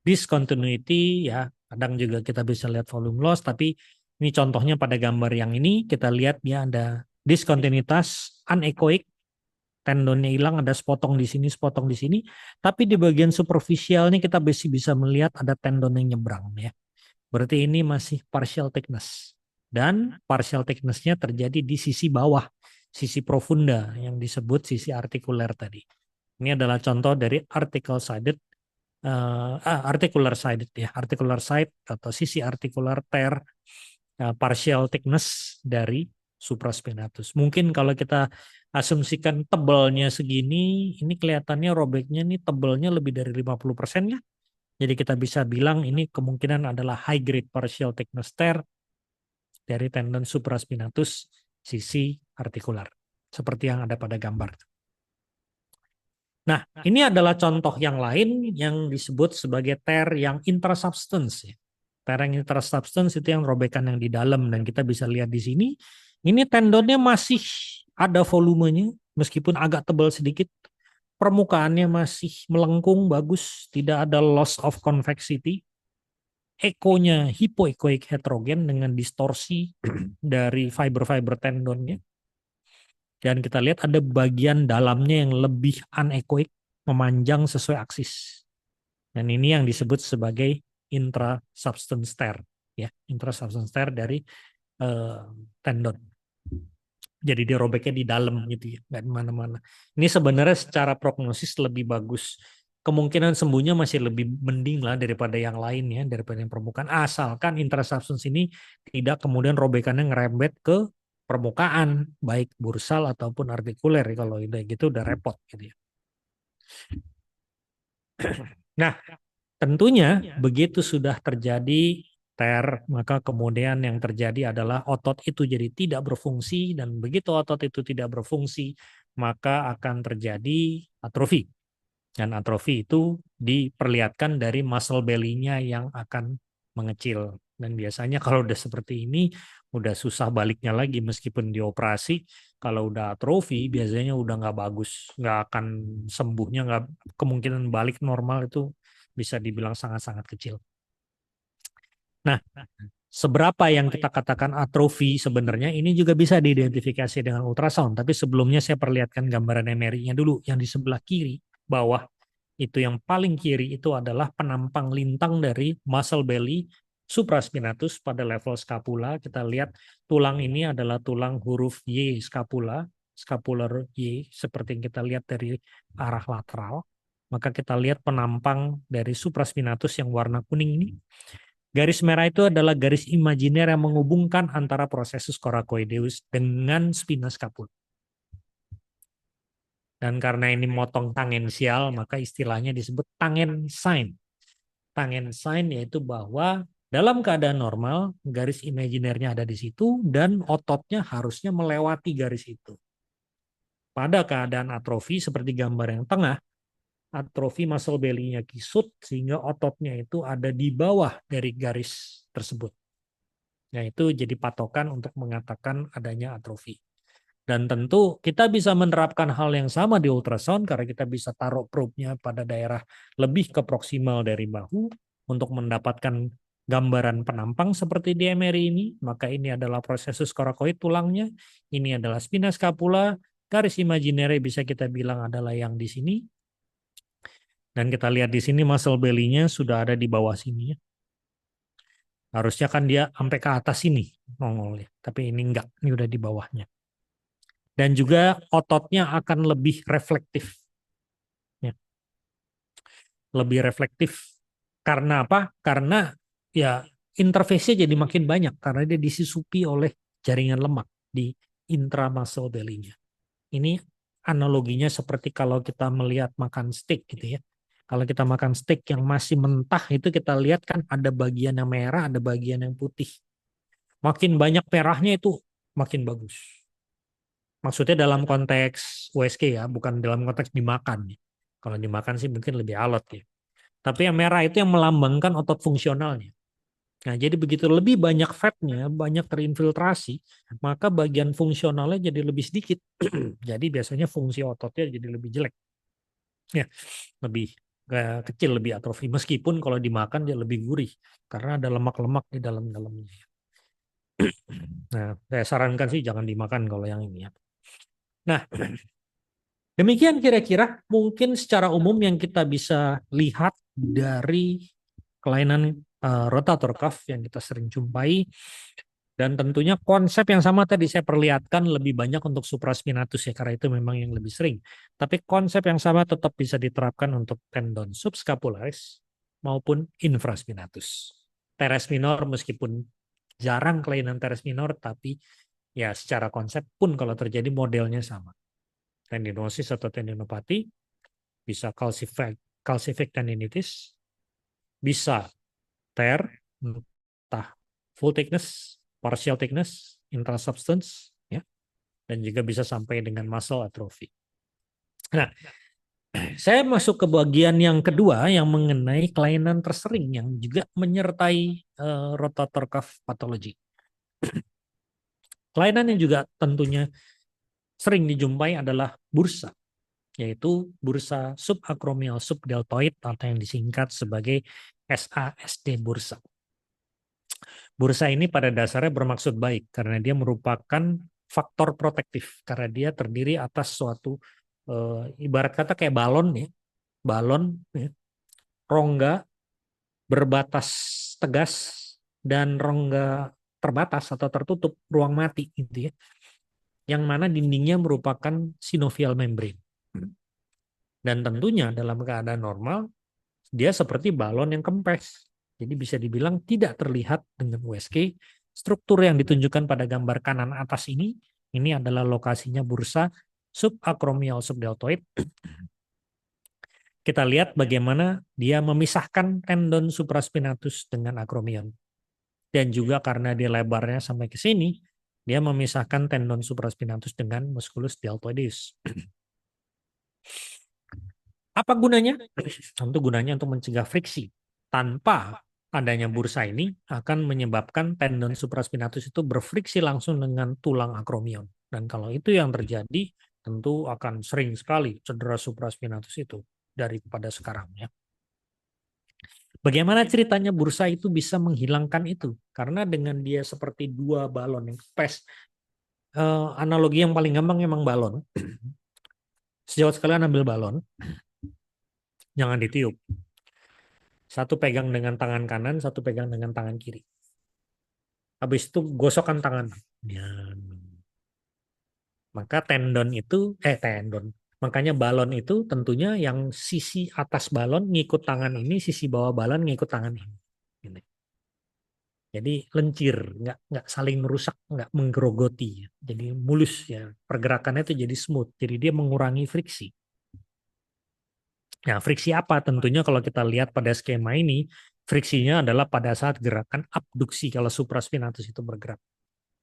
discontinuity ya kadang juga kita bisa lihat volume loss, tapi ini contohnya pada gambar yang ini kita lihat dia ada diskontinuitas anechoic, tendonnya hilang, ada sepotong di sini, tapi di bagian superficialnya kita bisa melihat ada tendon yang nyebrang ya. Berarti ini masih partial thickness. Dan partial thickness-nya terjadi di sisi bawah, sisi profunda yang disebut sisi artikuler tadi. Ini adalah contoh dari articular sided ya, articular side atau sisi artikular tear partial thickness dari supraspinatus. Mungkin kalau kita asumsikan tebalnya segini, ini kelihatannya robeknya ini tebalnya lebih dari 50% ya. Jadi kita bisa bilang ini kemungkinan adalah high grade partial thickness tear dari tendon supraspinatus sisi artikular. Seperti yang ada pada gambar. Nah, ini adalah contoh yang lain yang disebut sebagai tear yang intrasubstance. Tear yang intrasubstance itu yang robekan yang di dalam, dan kita bisa lihat di sini. Ini tendonnya masih ada volumenya, meskipun agak tebal sedikit. Permukaannya masih melengkung, bagus, tidak ada loss of convexity. Ekonya hipoekoik heterogen dengan distorsi dari fiber-fiber tendonnya. Dan kita lihat ada bagian dalamnya yang lebih anechoic, memanjang sesuai aksis. Dan ini yang disebut sebagai intrasubstance tear, ya, intrasubstance tear dari tendon. Jadi dia robeknya di dalam gitu ya, nggak di mana-mana. Ini sebenarnya secara prognosis lebih bagus. Kemungkinan sembuhnya masih lebih mending lah daripada yang lain ya, daripada yang permukaan. Asalkan intrasubstance ini tidak kemudian robekannya ngerembet ke permukaan, baik bursal ataupun artikuler. Kalau udah gitu udah repot gitu ya. Nah, tentunya begitu sudah terjadi tear, maka kemudian yang terjadi adalah otot itu jadi tidak berfungsi, dan begitu otot itu tidak berfungsi, maka akan terjadi atrofi. Dan atrofi itu diperlihatkan dari muscle belly-nya yang akan mengecil. Dan biasanya kalau udah seperti ini, udah susah baliknya lagi meskipun dioperasi. Kalau udah atrofi, biasanya udah nggak bagus, nggak akan sembuhnya, nggak, kemungkinan balik normal itu bisa dibilang sangat-sangat kecil. Nah, seberapa yang kita katakan atrofi sebenarnya ini juga bisa diidentifikasi dengan ultrasound. Tapi sebelumnya saya perlihatkan gambaran MRI-nya dulu yang di sebelah kiri bawah. Itu yang paling kiri itu adalah penampang lintang dari muscle belly supraspinatus pada level scapula. Kita lihat tulang ini adalah tulang huruf Y scapula, scapular Y, seperti yang kita lihat dari arah lateral. Maka kita lihat penampang dari supraspinatus yang warna kuning ini. Garis merah itu adalah garis imajiner yang menghubungkan antara processus coracoideus dengan spina scapula. Dan karena ini motong tangensial, maka istilahnya disebut tangensign. Tangensign yaitu bahwa dalam keadaan normal, garis imajinernya ada di situ, dan ototnya harusnya melewati garis itu. Pada keadaan atrofi, seperti gambar yang tengah, atrofi muscle belly-nya kisut, sehingga ototnya itu ada di bawah dari garis tersebut. Nah, itu jadi patokan untuk mengatakan adanya atrofi. Dan tentu kita bisa menerapkan hal yang sama di ultrasound karena kita bisa taruh probe-nya pada daerah lebih ke proksimal dari bahu untuk mendapatkan gambaran penampang seperti di MRI ini. Maka ini adalah prosesus coracoid tulangnya, ini adalah spina scapula, garis imaginere bisa kita bilang adalah yang di sini. Dan kita lihat di sini muscle belly-nya sudah ada di bawah sini ya. Harusnya kan dia sampai ke atas sini nongolnya, tapi ini enggak, ini udah di bawahnya. Dan juga ototnya akan lebih reflektif. Ya. Lebih reflektif. Karena apa? Karena ya interface-nya jadi makin banyak karena dia disisupi oleh jaringan lemak di intramuscle belly-nya. Ini analoginya seperti kalau kita melihat makan steak gitu ya. Kalau kita makan steak yang masih mentah itu kita lihat kan ada bagian yang merah, ada bagian yang putih. Makin banyak merahnya itu makin bagus. Maksudnya dalam konteks USG ya, bukan dalam konteks dimakan. Kalau dimakan sih mungkin lebih alot ya. Tapi yang merah itu yang melambangkan otot fungsionalnya. Nah, jadi begitu lebih banyak fatnya, banyak terinfiltrasi, maka bagian fungsionalnya jadi lebih sedikit. Jadi biasanya fungsi ototnya jadi lebih jelek. Ya, lebih kecil, lebih atrofi. Meskipun kalau dimakan dia lebih gurih karena ada lemak-lemak di dalam-dalamnya. Nah, saya sarankan sih jangan dimakan kalau yang ini ya. Nah, demikian kira-kira mungkin secara umum yang kita bisa lihat dari kelainan rotator cuff yang kita sering jumpai, dan tentunya konsep yang sama tadi saya perlihatkan lebih banyak untuk supraspinatus ya karena itu memang yang lebih sering. Tapi konsep yang sama tetap bisa diterapkan untuk tendon subscapularis maupun infraspinatus. Teres minor meskipun jarang kelainan teres minor tapi ya secara konsep pun kalau terjadi modelnya sama. Tendinosis atau tendinopati, bisa calcific tendinitis, bisa tear, entah full thickness, partial thickness, intrasubstance, ya, dan juga bisa sampai dengan muscle atrophy. Nah, saya masuk ke bagian yang kedua yang mengenai kelainan tersering yang juga menyertai rotator cuff pathology. Kelainan yang juga tentunya sering dijumpai adalah bursa, yaitu bursa subacromial subdeltoid atau yang disingkat sebagai SASD bursa. Bursa ini pada dasarnya bermaksud baik karena dia merupakan faktor protektif karena dia terdiri atas suatu ibarat kata kayak balon ya, balon ya, rongga berbatas tegas dan rongga terbatas atau tertutup ruang mati gitu ya. Yang mana dindingnya merupakan synovial membrane. Dan tentunya dalam keadaan normal dia seperti balon yang kempes. Jadi bisa dibilang tidak terlihat dengan USG. Struktur yang ditunjukkan pada gambar kanan atas ini adalah lokasinya bursa subacromial subdeltoid. Kita lihat bagaimana dia memisahkan tendon supraspinatus dengan acromion. Dan juga karena dia lebarnya sampai ke sini, dia memisahkan tendon supraspinatus dengan musculus deltoideus. Apa gunanya? Tentu gunanya untuk mencegah friksi. Tanpa adanya bursa ini akan menyebabkan tendon supraspinatus itu berfriksi langsung dengan tulang acromion. Dan kalau itu yang terjadi, tentu akan sering sekali cedera supraspinatus itu daripada sekarang ya. Bagaimana ceritanya bursa itu bisa menghilangkan itu? Karena dengan dia seperti dua balon yang kempes, analogi yang paling gampang memang balon. Sejauh sekalian ambil balon, Jangan ditiup. Satu pegang dengan tangan kanan, satu pegang dengan tangan kiri. Habis itu gosokkan tangan. Ya. Maka tendon. Makanya balon itu tentunya yang sisi atas balon ngikut tangan ini, sisi bawah balon ngikut tangan ini. Gini. Jadi lencir, nggak saling merusak, nggak menggerogoti. Jadi mulus ya, pergerakannya itu jadi smooth. Jadi dia mengurangi friksi. Nah, friksi apa? Tentunya kalau kita lihat pada skema ini, friksinya adalah pada saat gerakan abduksi kalau supraspinatus itu bergerak.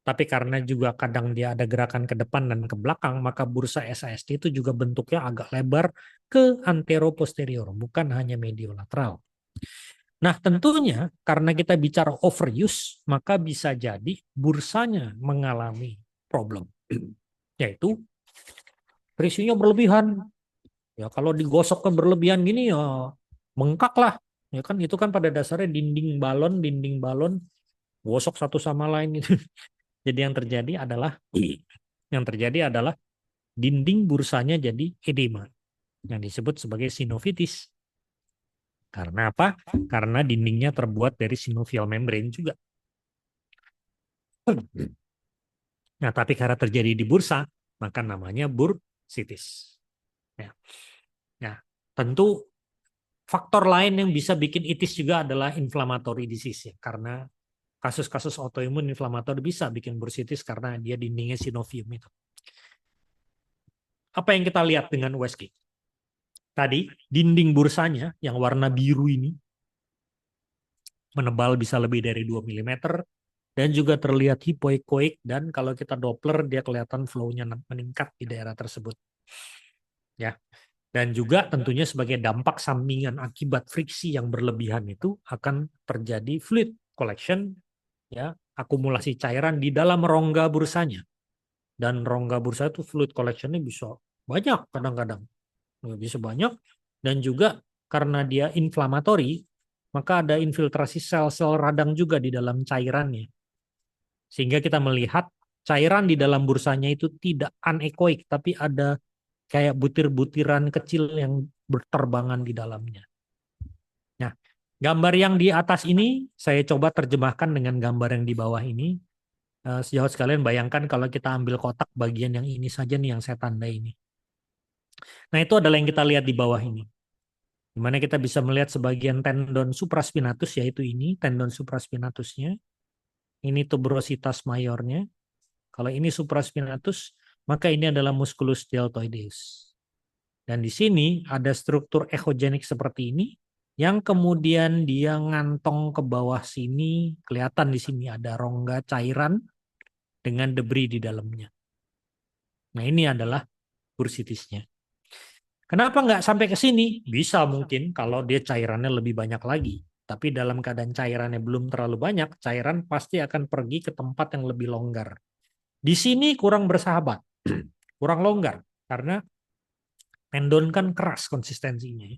Tapi karena juga kadang dia ada gerakan ke depan dan ke belakang, maka bursa SASD itu juga bentuknya agak lebar ke antero-posterior, bukan hanya mediolateral. Nah, tentunya karena kita bicara overuse, maka bisa jadi bursanya mengalami problem, yaitu friksinya berlebihan. Ya kalau digosokkan berlebihan gini ya bengkak lah. Ya kan itu kan pada dasarnya dinding balon gosok satu sama lain gitu. Jadi yang terjadi adalah dinding bursanya jadi edema yang disebut sebagai sinovitis. Karena apa? Karena dindingnya terbuat dari sinovial membrane juga. Nah, tapi karena terjadi di bursa, maka namanya bursitis. Ya. Nah, tentu faktor lain yang bisa bikin itis juga adalah inflammatory disease ya. Karena kasus-kasus autoimun inflamator bisa bikin bursitis karena dia dindingnya sinovium itu. Apa yang kita lihat dengan USG? Tadi, dinding bursanya yang warna biru ini menebal bisa lebih dari 2 mm dan juga terlihat hipoekoik dan kalau kita Doppler dia kelihatan flow-nya meningkat di daerah tersebut. Ya. Dan juga tentunya sebagai dampak sampingan akibat friksi yang berlebihan itu akan terjadi fluid collection, ya, akumulasi cairan di dalam rongga bursanya. Dan rongga bursa itu fluid collection-nya bisa banyak kadang-kadang. Bisa banyak dan juga karena dia inflamatori, maka ada infiltrasi sel-sel radang juga di dalam cairannya. Sehingga kita melihat cairan di dalam bursanya itu tidak anekoik, tapi ada kayak butir-butiran kecil yang berterbangan di dalamnya. Nah, gambar yang di atas ini saya coba terjemahkan dengan gambar yang di bawah ini. Sejauh sekalian bayangkan kalau kita ambil kotak bagian yang ini saja nih yang saya tanda ini. Nah, itu adalah yang kita lihat di bawah ini. Di mana kita bisa melihat sebagian tendon supraspinatus, yaitu ini, tendon supraspinatusnya. Ini tuberositas mayornya. Kalau ini supraspinatus, maka ini adalah musculus deltoideus. Dan di sini ada struktur ekogenik seperti ini, yang kemudian dia ngantong ke bawah sini, kelihatan di sini ada rongga cairan dengan debris di dalamnya. Nah ini adalah bursitisnya. Kenapa nggak sampai ke sini? Bisa mungkin kalau dia cairannya lebih banyak lagi. Tapi dalam keadaan cairannya belum terlalu banyak, cairan pasti akan pergi ke tempat yang lebih longgar. Di sini kurang bersahabat, kurang longgar. Karena tendon kan keras konsistensinya.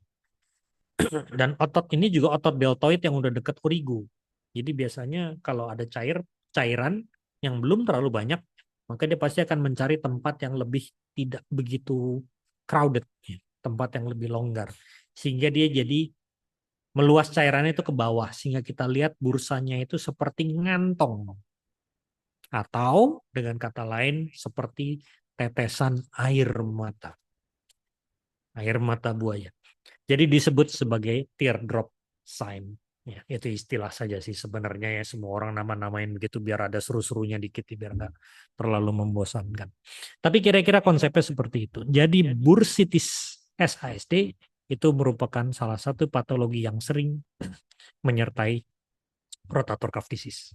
Dan otot ini juga otot deltoid yang udah deket origo. Jadi biasanya kalau ada cairan yang belum terlalu banyak, maka dia pasti akan mencari tempat yang lebih tidak begitu crowded, ya, tempat yang lebih longgar. Sehingga dia jadi meluas cairannya itu ke bawah. Sehingga kita lihat bursanya itu seperti ngantong. Atau dengan kata lain seperti tetesan air mata. Air mata buaya. Jadi disebut sebagai teardrop sign. Ya, itu istilah saja sih sebenarnya ya semua orang nama-namain begitu biar ada seru-serunya dikit biar nggak terlalu membosankan. Tapi kira-kira konsepnya seperti itu. Jadi bursitis SASD itu merupakan salah satu patologi yang sering menyertai rotator cuff disease.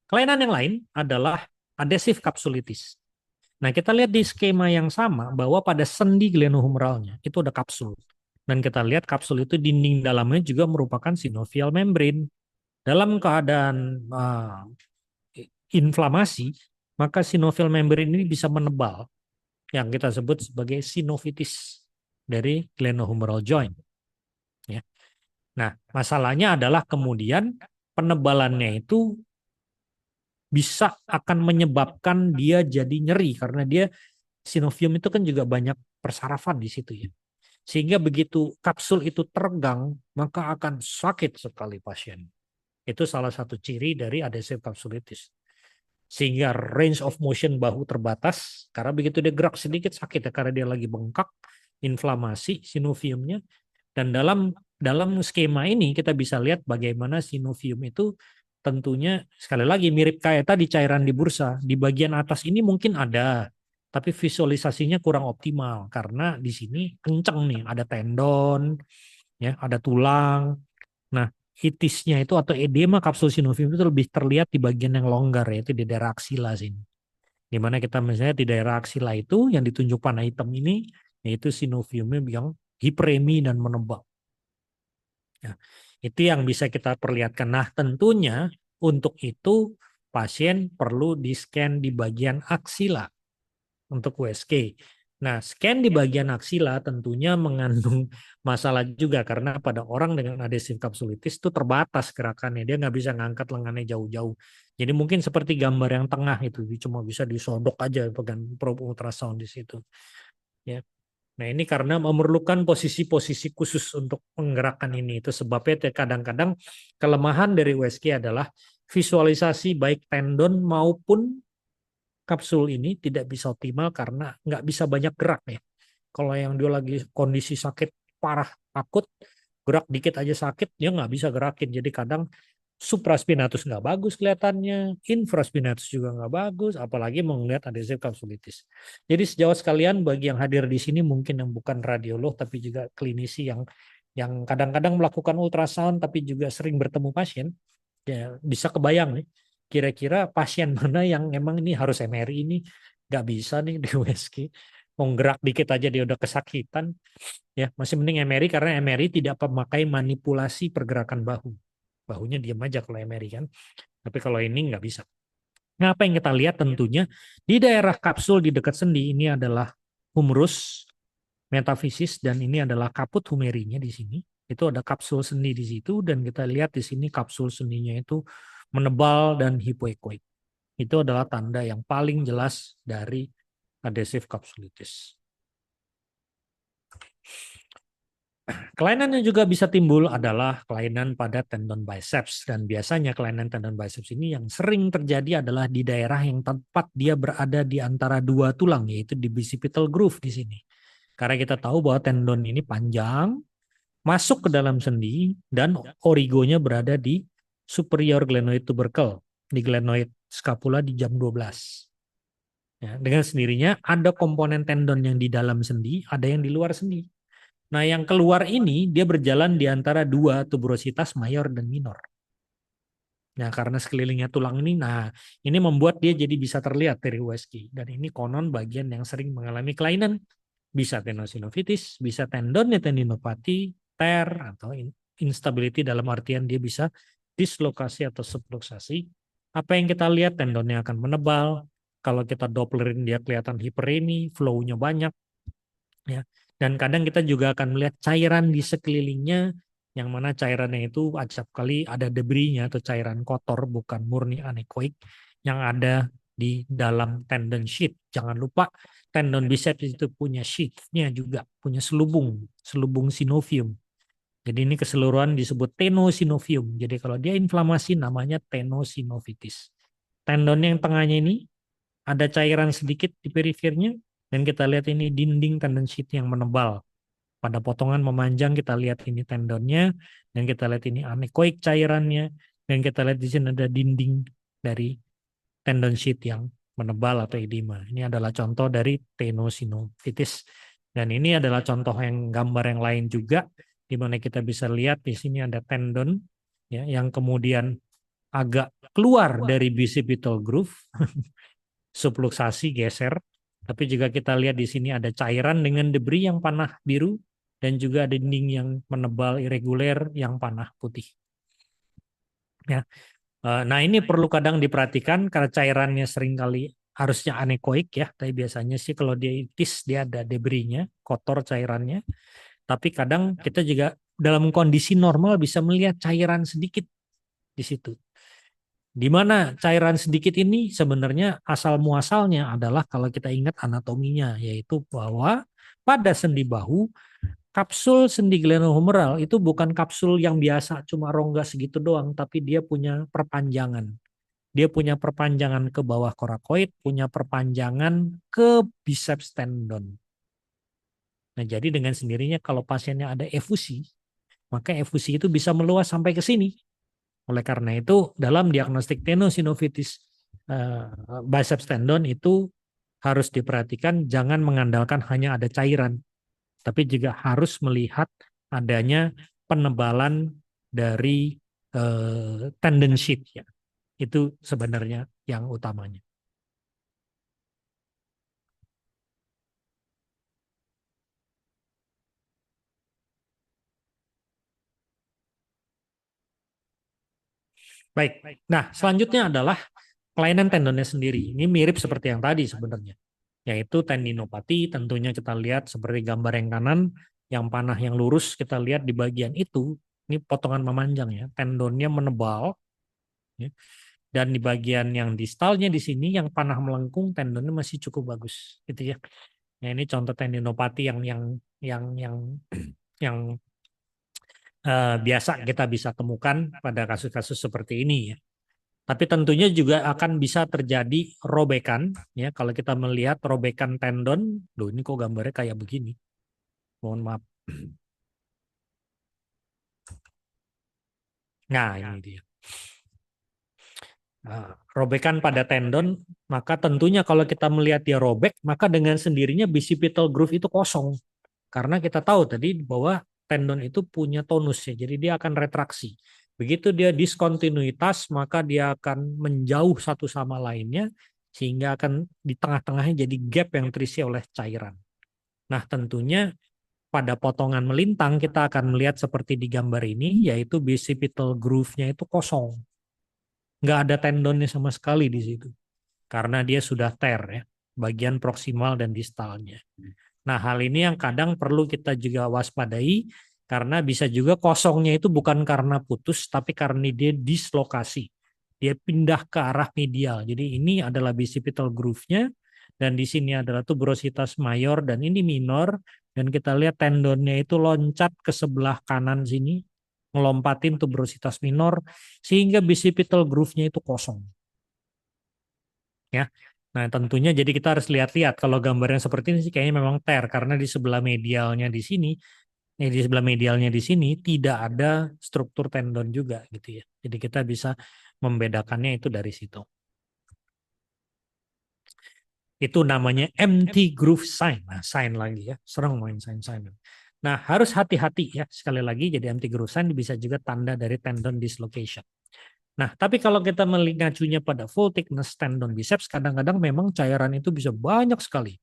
Kelainan yang lain adalah adhesive capsulitis. Nah, kita lihat di skema yang sama bahwa pada sendi glenohumeralnya itu ada kapsul. Dan kita lihat kapsul itu dinding dalamnya juga merupakan sinovial membrane. Dalam keadaan inflamasi, maka sinovial membrane ini bisa menebal yang kita sebut sebagai sinovitis dari glenohumeral joint. Ya. Nah, masalahnya adalah kemudian penebalannya itu bisa akan menyebabkan dia jadi nyeri karena dia sinovium itu kan juga banyak persarafan di situ ya. Sehingga begitu kapsul itu teregang, maka akan sakit sekali pasien. Itu salah satu ciri dari adhesive kapsulitis. Sehingga range of motion bahu terbatas, karena begitu dia gerak sedikit sakit ya, karena dia lagi bengkak, inflamasi sinoviumnya. Dan dalam dalam skema ini kita bisa lihat bagaimana sinovium itu tentunya sekali lagi mirip kayak tadi cairan di bursa. Di bagian atas ini mungkin ada, tapi visualisasinya kurang optimal karena di sini kenceng nih, ada tendon, ya, ada tulang. Nah, itisnya itu atau edema kapsul sinovium itu lebih terlihat di bagian yang longgar, yaitu di daerah aksila sini. Di mana kita misalnya di daerah aksila itu yang ditunjuk panah hitam ini, yaitu sinoviumnya yang hiperemi dan menebal. Ya, itu yang bisa kita perlihatkan. Nah, tentunya untuk itu pasien perlu di-scan di bagian aksila untuk USG. Nah, scan di bagian aksila tentunya mengandung masalah juga karena pada orang dengan adhesive kapsulitis itu terbatas gerakannya. Dia nggak bisa ngangkat lengannya jauh-jauh. Jadi mungkin seperti gambar yang tengah itu, cuma bisa disodok aja pegang probe ultrasound di situ. Ya. Nah, ini karena memerlukan posisi-posisi khusus untuk menggerakkan ini. Itu sebabnya kadang-kadang kelemahan dari USG adalah visualisasi baik tendon maupun kapsul ini tidak bisa optimal karena nggak bisa banyak gerak ya. Kalau yang dia lagi kondisi sakit parah, akut, gerak dikit aja sakit, dia nggak bisa gerakin. Jadi kadang supraspinatus nggak bagus kelihatannya, infraspinatus juga nggak bagus, apalagi melihat adhesive kapsulitis. Jadi sejauh sekalian bagi yang hadir di sini mungkin yang bukan radiolog tapi juga klinisi yang kadang-kadang melakukan ultrasound tapi juga sering bertemu pasien, ya bisa kebayang nih kira-kira pasien mana yang emang ini harus MRI ini nggak bisa nih di USG. Mau gerak dikit aja dia udah kesakitan. Ya, masih mending MRI karena MRI tidak memakai manipulasi pergerakan bahu. Bahunya diam aja kalau MRI kan. Tapi kalau ini nggak bisa. Nah, apa yang kita lihat tentunya di daerah kapsul di dekat sendi ini adalah humerus, metafisis, dan ini adalah kaput humerinya di sini. Itu ada kapsul sendi di situ dan kita lihat di sini kapsul sendinya itu menebal dan hipoekoik. Itu adalah tanda yang paling jelas dari adhesive kapsulitis. Kelainan yang juga bisa timbul adalah kelainan pada tendon biceps dan biasanya kelainan tendon biceps ini yang sering terjadi adalah di daerah yang tepat dia berada di antara dua tulang yaitu di bicipital groove di sini. Karena kita tahu bahwa tendon ini panjang, masuk ke dalam sendi dan origonya berada di superior glenoid tubercle, di glenoid scapula di jam 12. Ya, dengan sendirinya ada komponen tendon yang di dalam sendi, ada yang di luar sendi. Nah, yang keluar ini dia berjalan di antara dua tuberositas mayor dan minor. Nah, karena sekelilingnya tulang ini, nah ini membuat dia jadi bisa terlihat dari USG. Dan ini konon bagian yang sering mengalami kelainan. Bisa tenosinovitis, bisa tendonnya tendinopati, tear, atau instability dalam artian dia bisa dislokasi atau subluxasi. Apa yang kita lihat, tendonnya akan menebal. Kalau kita dopplerin dia kelihatan hiperemi, flow-nya banyak. Ya. Dan kadang kita juga akan melihat cairan di sekelilingnya, yang mana cairannya itu acap kali ada debrisnya atau cairan kotor, bukan murni anekoik, yang ada di dalam tendon sheath. Jangan lupa tendon biceps itu punya sheath-nya juga, punya selubung sinovium. Jadi ini keseluruhan disebut tenosinovium. Jadi kalau dia inflamasi namanya tenosinovitis. Tendon yang tengahnya ini ada cairan sedikit di perifernya, dan kita lihat ini dinding tendon sheath yang menebal. Pada potongan memanjang kita lihat ini tendonnya, dan kita lihat ini anekoik cairannya, dan kita lihat di sini ada dinding dari tendon sheath yang menebal atau edema. Ini adalah contoh dari tenosinovitis. Dan ini adalah contoh yang gambar yang lain juga, di mana kita bisa lihat di sini ada tendon ya, yang kemudian agak keluar dari bicipital groove, subluxasi geser. Tapi juga kita lihat di sini ada cairan dengan debris yang panah biru dan juga ada dinding yang menebal irreguler yang panah putih. Ya. Nah, ini perlu kadang diperhatikan karena cairannya seringkali harusnya anekoik ya, tapi biasanya sih kalau dia itis dia ada debrisnya, kotor cairannya. Tapi kadang kita juga dalam kondisi normal bisa melihat cairan sedikit di situ. Di mana cairan sedikit ini sebenarnya asal muasalnya adalah kalau kita ingat anatominya, yaitu bahwa pada sendi bahu Kapsul sendi glenohumeral itu bukan kapsul yang biasa cuma rongga segitu doang, tapi dia punya perpanjangan. Dia punya perpanjangan ke bawah korakoid, punya perpanjangan ke biceps tendon. Nah, jadi dengan sendirinya kalau pasiennya ada efusi, maka efusi itu bisa meluas sampai ke sini. Oleh karena itu, dalam diagnostik tenosinovitis eh, biceps tendon itu harus diperhatikan, jangan mengandalkan hanya ada cairan, tapi juga harus melihat adanya penebalan dari tendon sheath ya. Itu sebenarnya yang utamanya. Baik. Nah, selanjutnya adalah kelainan tendonnya sendiri. Ini mirip seperti yang tadi sebenarnya, yaitu tendinopati. Tentunya kita lihat seperti gambar yang kanan, yang panah yang lurus, kita lihat di bagian itu, ini potongan memanjang ya, tendonnya menebal, ya. Dan di bagian yang distalnya di sini, yang panah melengkung, tendonnya masih cukup bagus, gitu ya. Nah, ini contoh tendinopati yang yang biasa kita bisa temukan pada kasus-kasus seperti ini ya. Tapi tentunya juga akan bisa terjadi robekan ya kalau kita melihat robekan tendon. Loh, ini kok gambarnya kayak begini. Mohon maaf. Nah, ini dia. Nah, robekan pada tendon, maka tentunya kalau kita melihat dia robek, maka dengan sendirinya bicipital groove itu kosong. Karena kita tahu tadi bahwa tendon itu punya tonus ya, jadi dia akan retraksi. Begitu dia diskontinuitas, maka dia akan menjauh satu sama lainnya, sehingga akan di tengah-tengahnya jadi gap yang terisi oleh cairan. Nah, tentunya pada potongan melintang kita akan melihat seperti di gambar ini, yaitu bicipital groove-nya itu kosong. Nggak ada tendonnya sama sekali di situ. Karena dia sudah tear ya, bagian proksimal dan distalnya. Nah, hal ini yang kadang perlu kita juga waspadai, karena bisa juga kosongnya itu bukan karena putus, tapi karena dia dislokasi. Dia pindah ke arah medial. Jadi ini adalah bicipital groove-nya, dan di sini adalah tuberositas mayor, dan ini minor, dan kita lihat tendonnya itu loncat ke sebelah kanan sini, ngelompatin tuberositas minor, sehingga bicipital groove-nya itu kosong. Ya. Nah, tentunya jadi kita harus lihat-lihat kalau gambarnya seperti ini sih kayaknya memang tear karena di sebelah medialnya di sini, di sebelah medialnya di sini tidak ada struktur tendon juga gitu ya. Jadi kita bisa membedakannya itu dari situ. Itu namanya empty groove sign. Nah, sign lagi ya. Serang main sign-sign. Nah, harus hati-hati ya. Sekali lagi jadi empty groove sign bisa juga tanda dari tendon dislocation. Nah, tapi kalau kita mengacunya pada full thickness tendon biceps, kadang-kadang memang cairan itu bisa banyak sekali.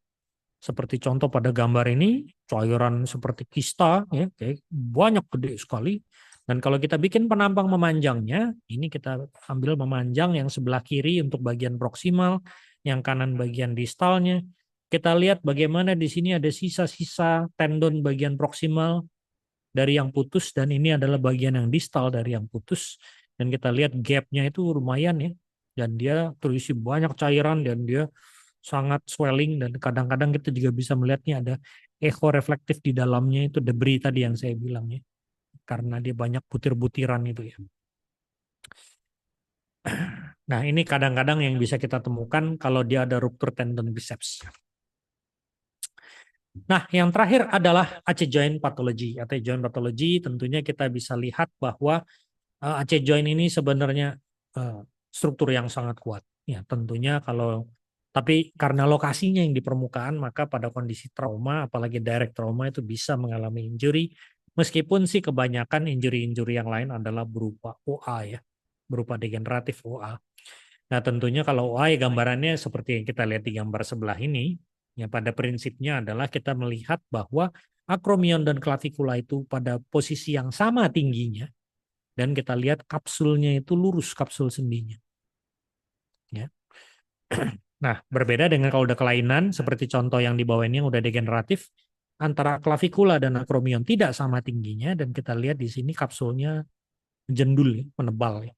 Seperti contoh pada gambar ini, cairan seperti kista, ya, kayak banyak gede sekali. Dan kalau kita bikin penampang memanjangnya, ini kita ambil memanjang yang sebelah kiri untuk bagian proksimal, yang kanan bagian distalnya. Kita lihat bagaimana di sini ada sisa-sisa tendon bagian proksimal dari yang putus, dan ini adalah bagian yang distal dari yang putus. Dan kita lihat gapnya itu lumayan ya, dan dia terisi banyak cairan, dan dia sangat swelling, dan kadang-kadang kita juga bisa melihatnya ada echo reflektif di dalamnya, itu debris tadi yang saya bilang ya, karena dia banyak butir-butiran itu ya. Nah, ini kadang-kadang yang bisa kita temukan kalau dia ada ruptur tendon biceps. Nah, yang terakhir adalah AC joint pathology. AC joint pathology tentunya kita bisa lihat bahwa AC joint ini sebenarnya struktur yang sangat kuat. Ya, tentunya kalau tapi karena lokasinya yang di permukaan, maka pada kondisi trauma, apalagi direct trauma itu bisa mengalami injury. Meskipun sih kebanyakan injury-injury yang lain adalah berupa OA ya, berupa degeneratif OA. Nah, tentunya kalau OA ya gambarannya seperti yang kita lihat di gambar sebelah ini, ya pada prinsipnya adalah kita melihat bahwa akromion dan klavikula itu pada posisi yang sama tingginya, dan kita lihat kapsulnya itu lurus, kapsul sendinya. Ya. Nah, berbeda dengan kalau udah kelainan, seperti contoh yang di bawah ini yang udah degeneratif, antara klavikula dan akromion tidak sama tingginya, dan kita lihat di sini kapsulnya jendul, ya, menebal. Ya.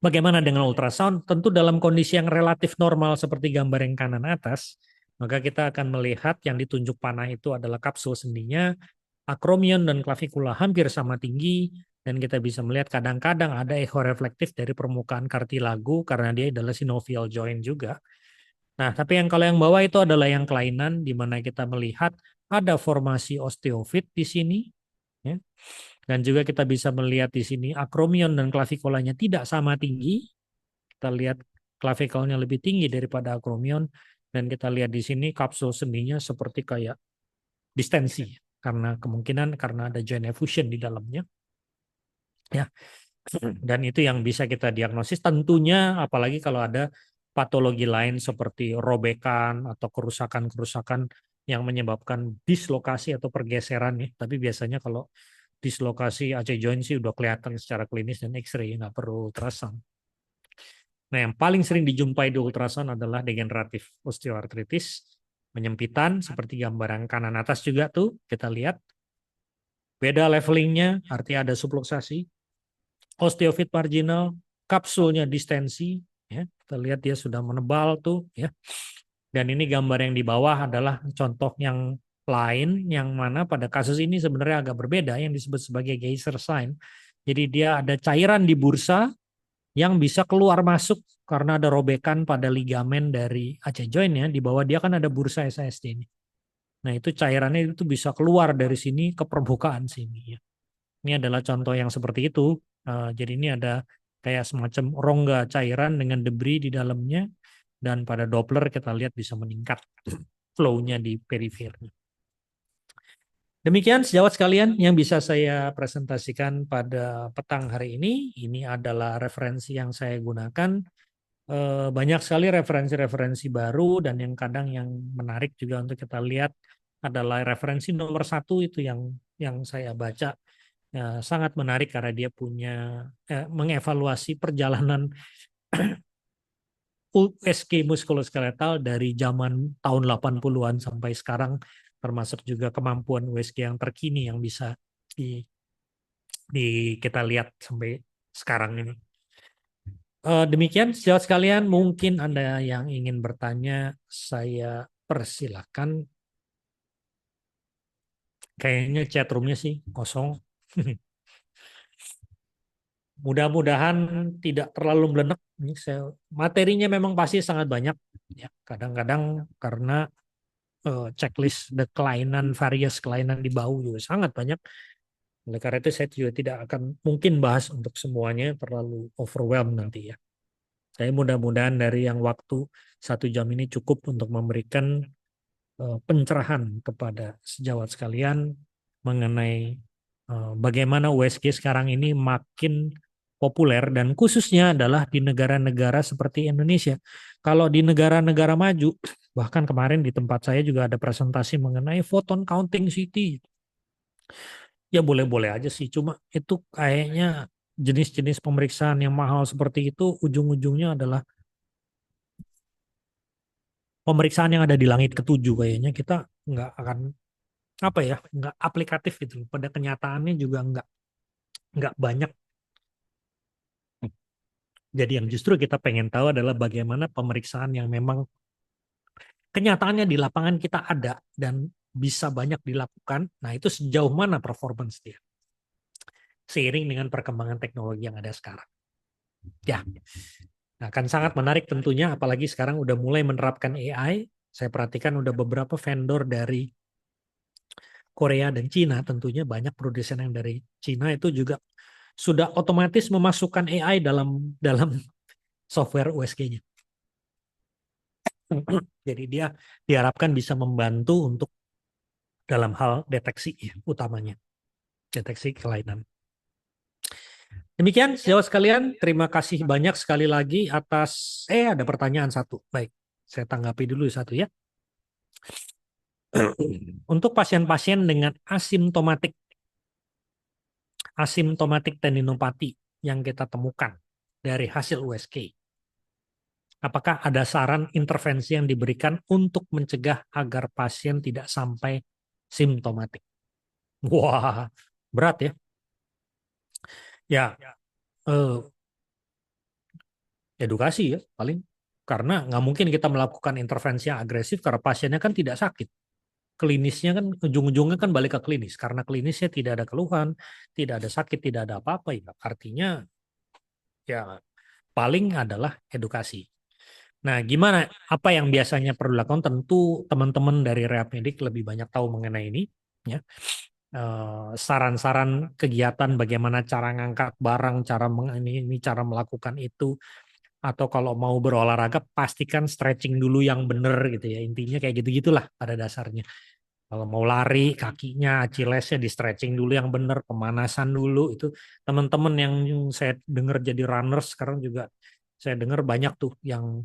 Bagaimana dengan ultrasound? Tentu dalam kondisi yang relatif normal seperti gambar yang kanan atas, Maka kita akan melihat yang ditunjuk panah itu adalah kapsul sendinya, akromion dan klavikula hampir sama tinggi, dan kita bisa melihat kadang-kadang ada echo reflektif dari permukaan kartilago karena dia adalah synovial joint juga. Nah, tapi yang kalau yang bawah itu adalah yang kelainan, di mana kita melihat ada formasi osteofit di sini, ya. Dan juga kita bisa melihat di sini akromion dan klavikulanya tidak sama tinggi. Kita lihat klavikulnya lebih tinggi daripada akromion, dan kita lihat di sini kapsul sendinya seperti kayak distensi karena kemungkinan karena ada joint effusion di dalamnya, ya. Dan itu yang bisa kita diagnosis tentunya, apalagi kalau ada patologi lain seperti robekan atau kerusakan-kerusakan yang menyebabkan dislokasi atau pergeseran ya. Tapi biasanya kalau dislokasi AC joint sih udah kelihatan secara klinis dan X-ray, nggak perlu ultrasound. Nah, yang paling sering dijumpai di ultrasound adalah degeneratif osteoartritis, penyempitan seperti gambaran kanan atas juga tuh kita lihat. Beda levelingnya, artinya ada subluxasi, osteofit marginal, kapsulnya distensi, ya. Kita lihat dia sudah menebal tuh, ya. Dan ini gambar yang di bawah adalah contoh yang lain, yang mana pada kasus ini sebenarnya agak berbeda, yang disebut sebagai Geyser sign. Jadi dia ada cairan di bursa yang bisa keluar masuk karena ada robekan pada ligamen dari AC joint ya. Di bawah dia kan ada bursa SASD ini. Nah itu cairannya itu bisa keluar dari sini ke permukaan sini ya. Ini adalah contoh yang seperti itu. Jadi ini ada kayak semacam rongga cairan dengan debris di dalamnya, dan pada Doppler kita lihat bisa meningkat flow-nya di perifernya. Demikian sejawat sekalian yang bisa saya presentasikan pada petang hari ini. Ini adalah referensi yang saya gunakan. Banyak sekali referensi-referensi baru, dan yang kadang yang menarik juga untuk kita lihat adalah referensi nomor satu itu yang saya baca. Ya, sangat menarik karena dia punya mengevaluasi perjalanan USG muskuloskeletal dari zaman tahun 80-an sampai sekarang, termasuk juga kemampuan USG yang terkini yang bisa di, kita lihat sampai sekarang ini. Demikian sejauh sekalian, mungkin Anda yang ingin bertanya, saya persilahkan. Kayaknya chatroomnya sih kosong. Mudah-mudahan tidak terlalu melenek. Ini materinya memang pasti sangat banyak. Ya, kadang-kadang karena checklist various kelainan di bahu juga sangat banyak. Oleh karena itu saya juga tidak akan mungkin bahas untuk semuanya, terlalu overwhelmed nanti ya. Saya mudah-mudahan dari yang waktu 1 jam ini cukup untuk memberikan pencerahan kepada sejawat sekalian mengenai bagaimana USG sekarang ini makin populer, dan khususnya adalah di negara-negara seperti Indonesia. Kalau di negara-negara maju, bahkan kemarin di tempat saya juga ada presentasi mengenai photon counting CT. Ya boleh-boleh aja sih, cuma itu kayaknya jenis-jenis pemeriksaan yang mahal seperti itu ujung-ujungnya adalah pemeriksaan yang ada di langit ketujuh. Kayaknya kita nggak akan apa ya, nggak aplikatif gitu loh. Pada kenyataannya juga nggak banyak. Jadi yang justru kita pengen tahu adalah bagaimana pemeriksaan yang memang kenyataannya di lapangan kita ada dan bisa banyak dilakukan. Nah itu sejauh mana performance dia seiring dengan perkembangan teknologi yang ada sekarang. Ya, nah, akan sangat menarik tentunya, apalagi sekarang udah mulai menerapkan AI. Saya perhatikan udah beberapa vendor dari Korea dan Cina, tentunya banyak produsen yang dari Cina itu juga sudah otomatis memasukkan AI dalam dalam software USG-nya. Jadi dia diharapkan bisa membantu untuk dalam hal deteksi ya, utamanya, deteksi kelainan. Demikian sejauh sekalian, terima kasih banyak sekali lagi atas ada pertanyaan satu. Baik, saya tanggapi dulu satu ya. Untuk pasien-pasien dengan asimptomatik tendinopati yang kita temukan dari hasil USG, apakah ada saran intervensi yang diberikan untuk mencegah agar pasien tidak sampai simptomatik? Wah, berat ya. Ya, eh, edukasi ya paling. Karena nggak mungkin kita melakukan intervensi yang agresif karena pasiennya kan tidak sakit. Klinisnya kan ujung-ujungnya kan balik ke klinis. Karena klinisnya tidak ada keluhan, tidak ada sakit, tidak ada apa-apa. Ya. Artinya ya paling adalah edukasi. Nah, gimana? Apa yang biasanya perlu dilakukan? Tentu teman-teman dari Rehab Medik lebih banyak tahu mengenai ini. Ya. Saran-saran kegiatan bagaimana cara ngangkat barang, ini cara melakukan itu, atau kalau mau berolahraga pastikan stretching dulu yang benar gitu ya. Intinya kayak gitu-gitulah pada dasarnya. Kalau mau lari kakinya, Achillesnya di stretching dulu yang benar, pemanasan dulu itu. Teman-teman yang saya dengar jadi runners sekarang juga saya dengar banyak tuh yang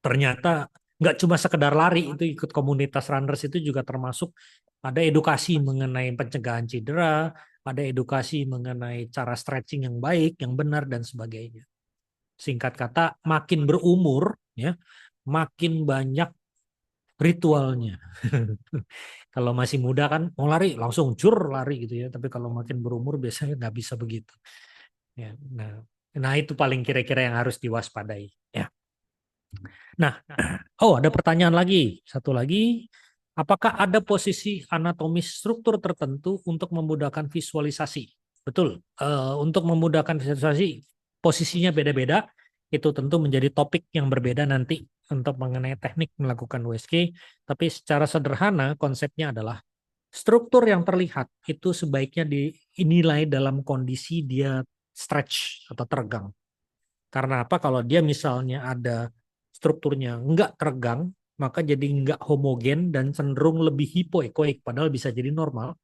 ternyata nggak cuma sekedar lari, itu ikut komunitas runners itu juga termasuk ada edukasi mengenai pencegahan cedera, ada edukasi mengenai cara stretching yang baik, yang benar dan sebagainya. Singkat kata, makin berumur ya, makin banyak ritualnya. Kalau masih muda kan mau lari langsung jur lari gitu ya, tapi kalau makin berumur biasanya nggak bisa begitu. Ya, nah itu paling kira-kira yang harus diwaspadai. Ya. Nah, oh ada pertanyaan lagi, satu lagi, apakah ada posisi anatomis struktur tertentu untuk memudahkan visualisasi? Betul, untuk memudahkan visualisasi posisinya beda-beda, itu tentu menjadi topik yang berbeda nanti untuk mengenai teknik melakukan USG, tapi secara sederhana konsepnya adalah struktur yang terlihat itu sebaiknya dinilai dalam kondisi dia stretch atau teregang. Karena apa? Kalau dia misalnya ada strukturnya nggak teregang, maka jadi nggak homogen dan cenderung lebih hipoekoik, padahal bisa jadi normal.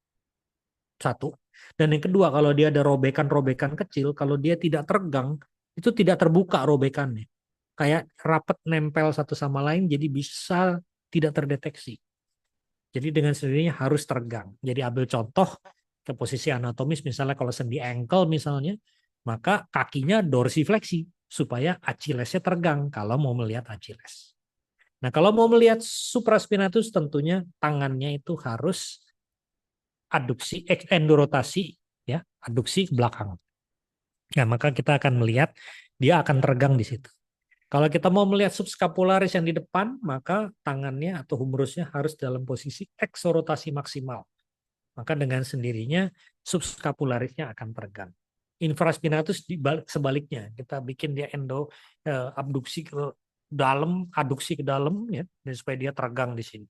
Satu. Dan yang kedua, kalau dia ada robekan-robekan kecil, kalau dia tidak teregang, itu tidak terbuka robekannya. Kayak rapat nempel satu sama lain, jadi bisa tidak terdeteksi. Jadi dengan sendirinya harus teregang. Jadi ambil contoh ke posisi anatomis, misalnya kalau sendi ankle misalnya, maka kakinya dorsifleksi supaya Achillesnya teregang kalau mau melihat Achilles. Nah, kalau mau melihat supraspinatus tentunya tangannya itu harus adduksi, endorotasi, ya, adduksi ke belakang. Nah, maka kita akan melihat dia akan teregang di situ. Kalau kita mau melihat subscapularis yang di depan, maka tangannya atau humerusnya harus dalam posisi eksorotasi maksimal. Maka dengan sendirinya subscapularisnya akan teregang. Infraspinatus sebaliknya, kita bikin dia abduksi ke dalam, aduksi ke dalam ya, supaya dia teregang di sini.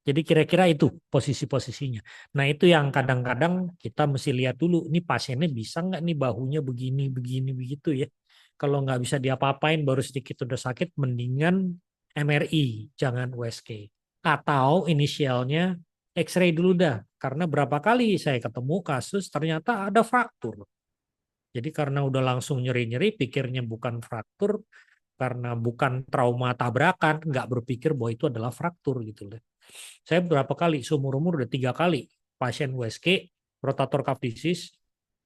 Jadi kira-kira itu posisi-posisinya. Nah itu yang kadang-kadang kita mesti lihat dulu, ini pasiennya bisa nggak nih bahunya begini, begini, begitu ya. Kalau nggak bisa diapa-apain, baru sedikit udah sakit, mendingan MRI, jangan USG. Atau inisialnya X-ray dulu dah. Karena berapa kali saya ketemu kasus ternyata ada fraktur. Jadi karena udah langsung nyeri-nyeri, pikirnya bukan fraktur, karena bukan trauma tabrakan, nggak berpikir bahwa itu adalah fraktur gitu loh. Saya berapa kali, seumur-umur udah 3 kali pasien USG, rotator cuff disease,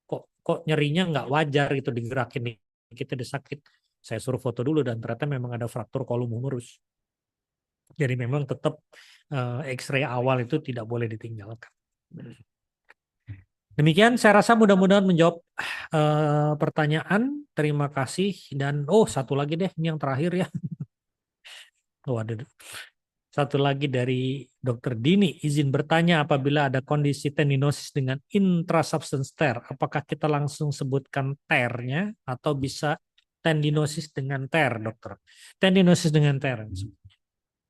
kok nyerinya nggak wajar gitu digerakin nih, kita udah sakit. Saya suruh foto dulu dan ternyata memang ada fraktur kolum humerus. Jadi memang tetap X-ray awal itu tidak boleh ditinggalkan. Demikian, saya rasa mudah-mudahan menjawab pertanyaan. Terima kasih dan satu lagi deh, ini yang terakhir ya. Ada satu lagi dari Dr. Dini, izin bertanya apabila ada kondisi tendinosis dengan intrasubstance tear, apakah kita langsung sebutkan tearnya atau bisa tendinosis dengan tear, dokter? Tendinosis dengan tear.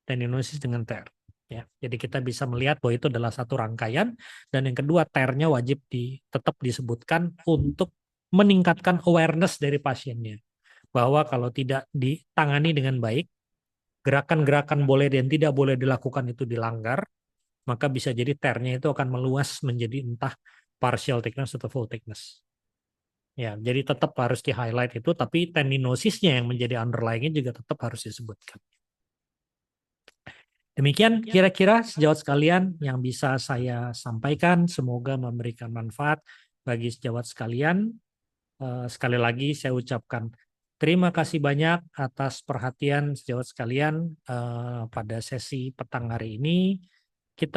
Tendinosis dengan tear. Ya, jadi kita bisa melihat bahwa itu adalah satu rangkaian dan yang kedua tearnya wajib tetap disebutkan untuk meningkatkan awareness dari pasiennya bahwa kalau tidak ditangani dengan baik gerakan-gerakan boleh dan tidak boleh dilakukan itu dilanggar, maka bisa jadi tearnya itu akan meluas menjadi entah partial thickness atau full thickness. Ya, jadi tetap harus di-highlight itu, tapi tendinosisnya yang menjadi underlying juga tetap harus disebutkan. Demikian kira-kira sejawat sekalian yang bisa saya sampaikan. Semoga memberikan manfaat bagi sejawat sekalian. Sekali lagi saya ucapkan terima kasih banyak atas perhatian sejawat sekalian pada sesi petang hari ini. Kita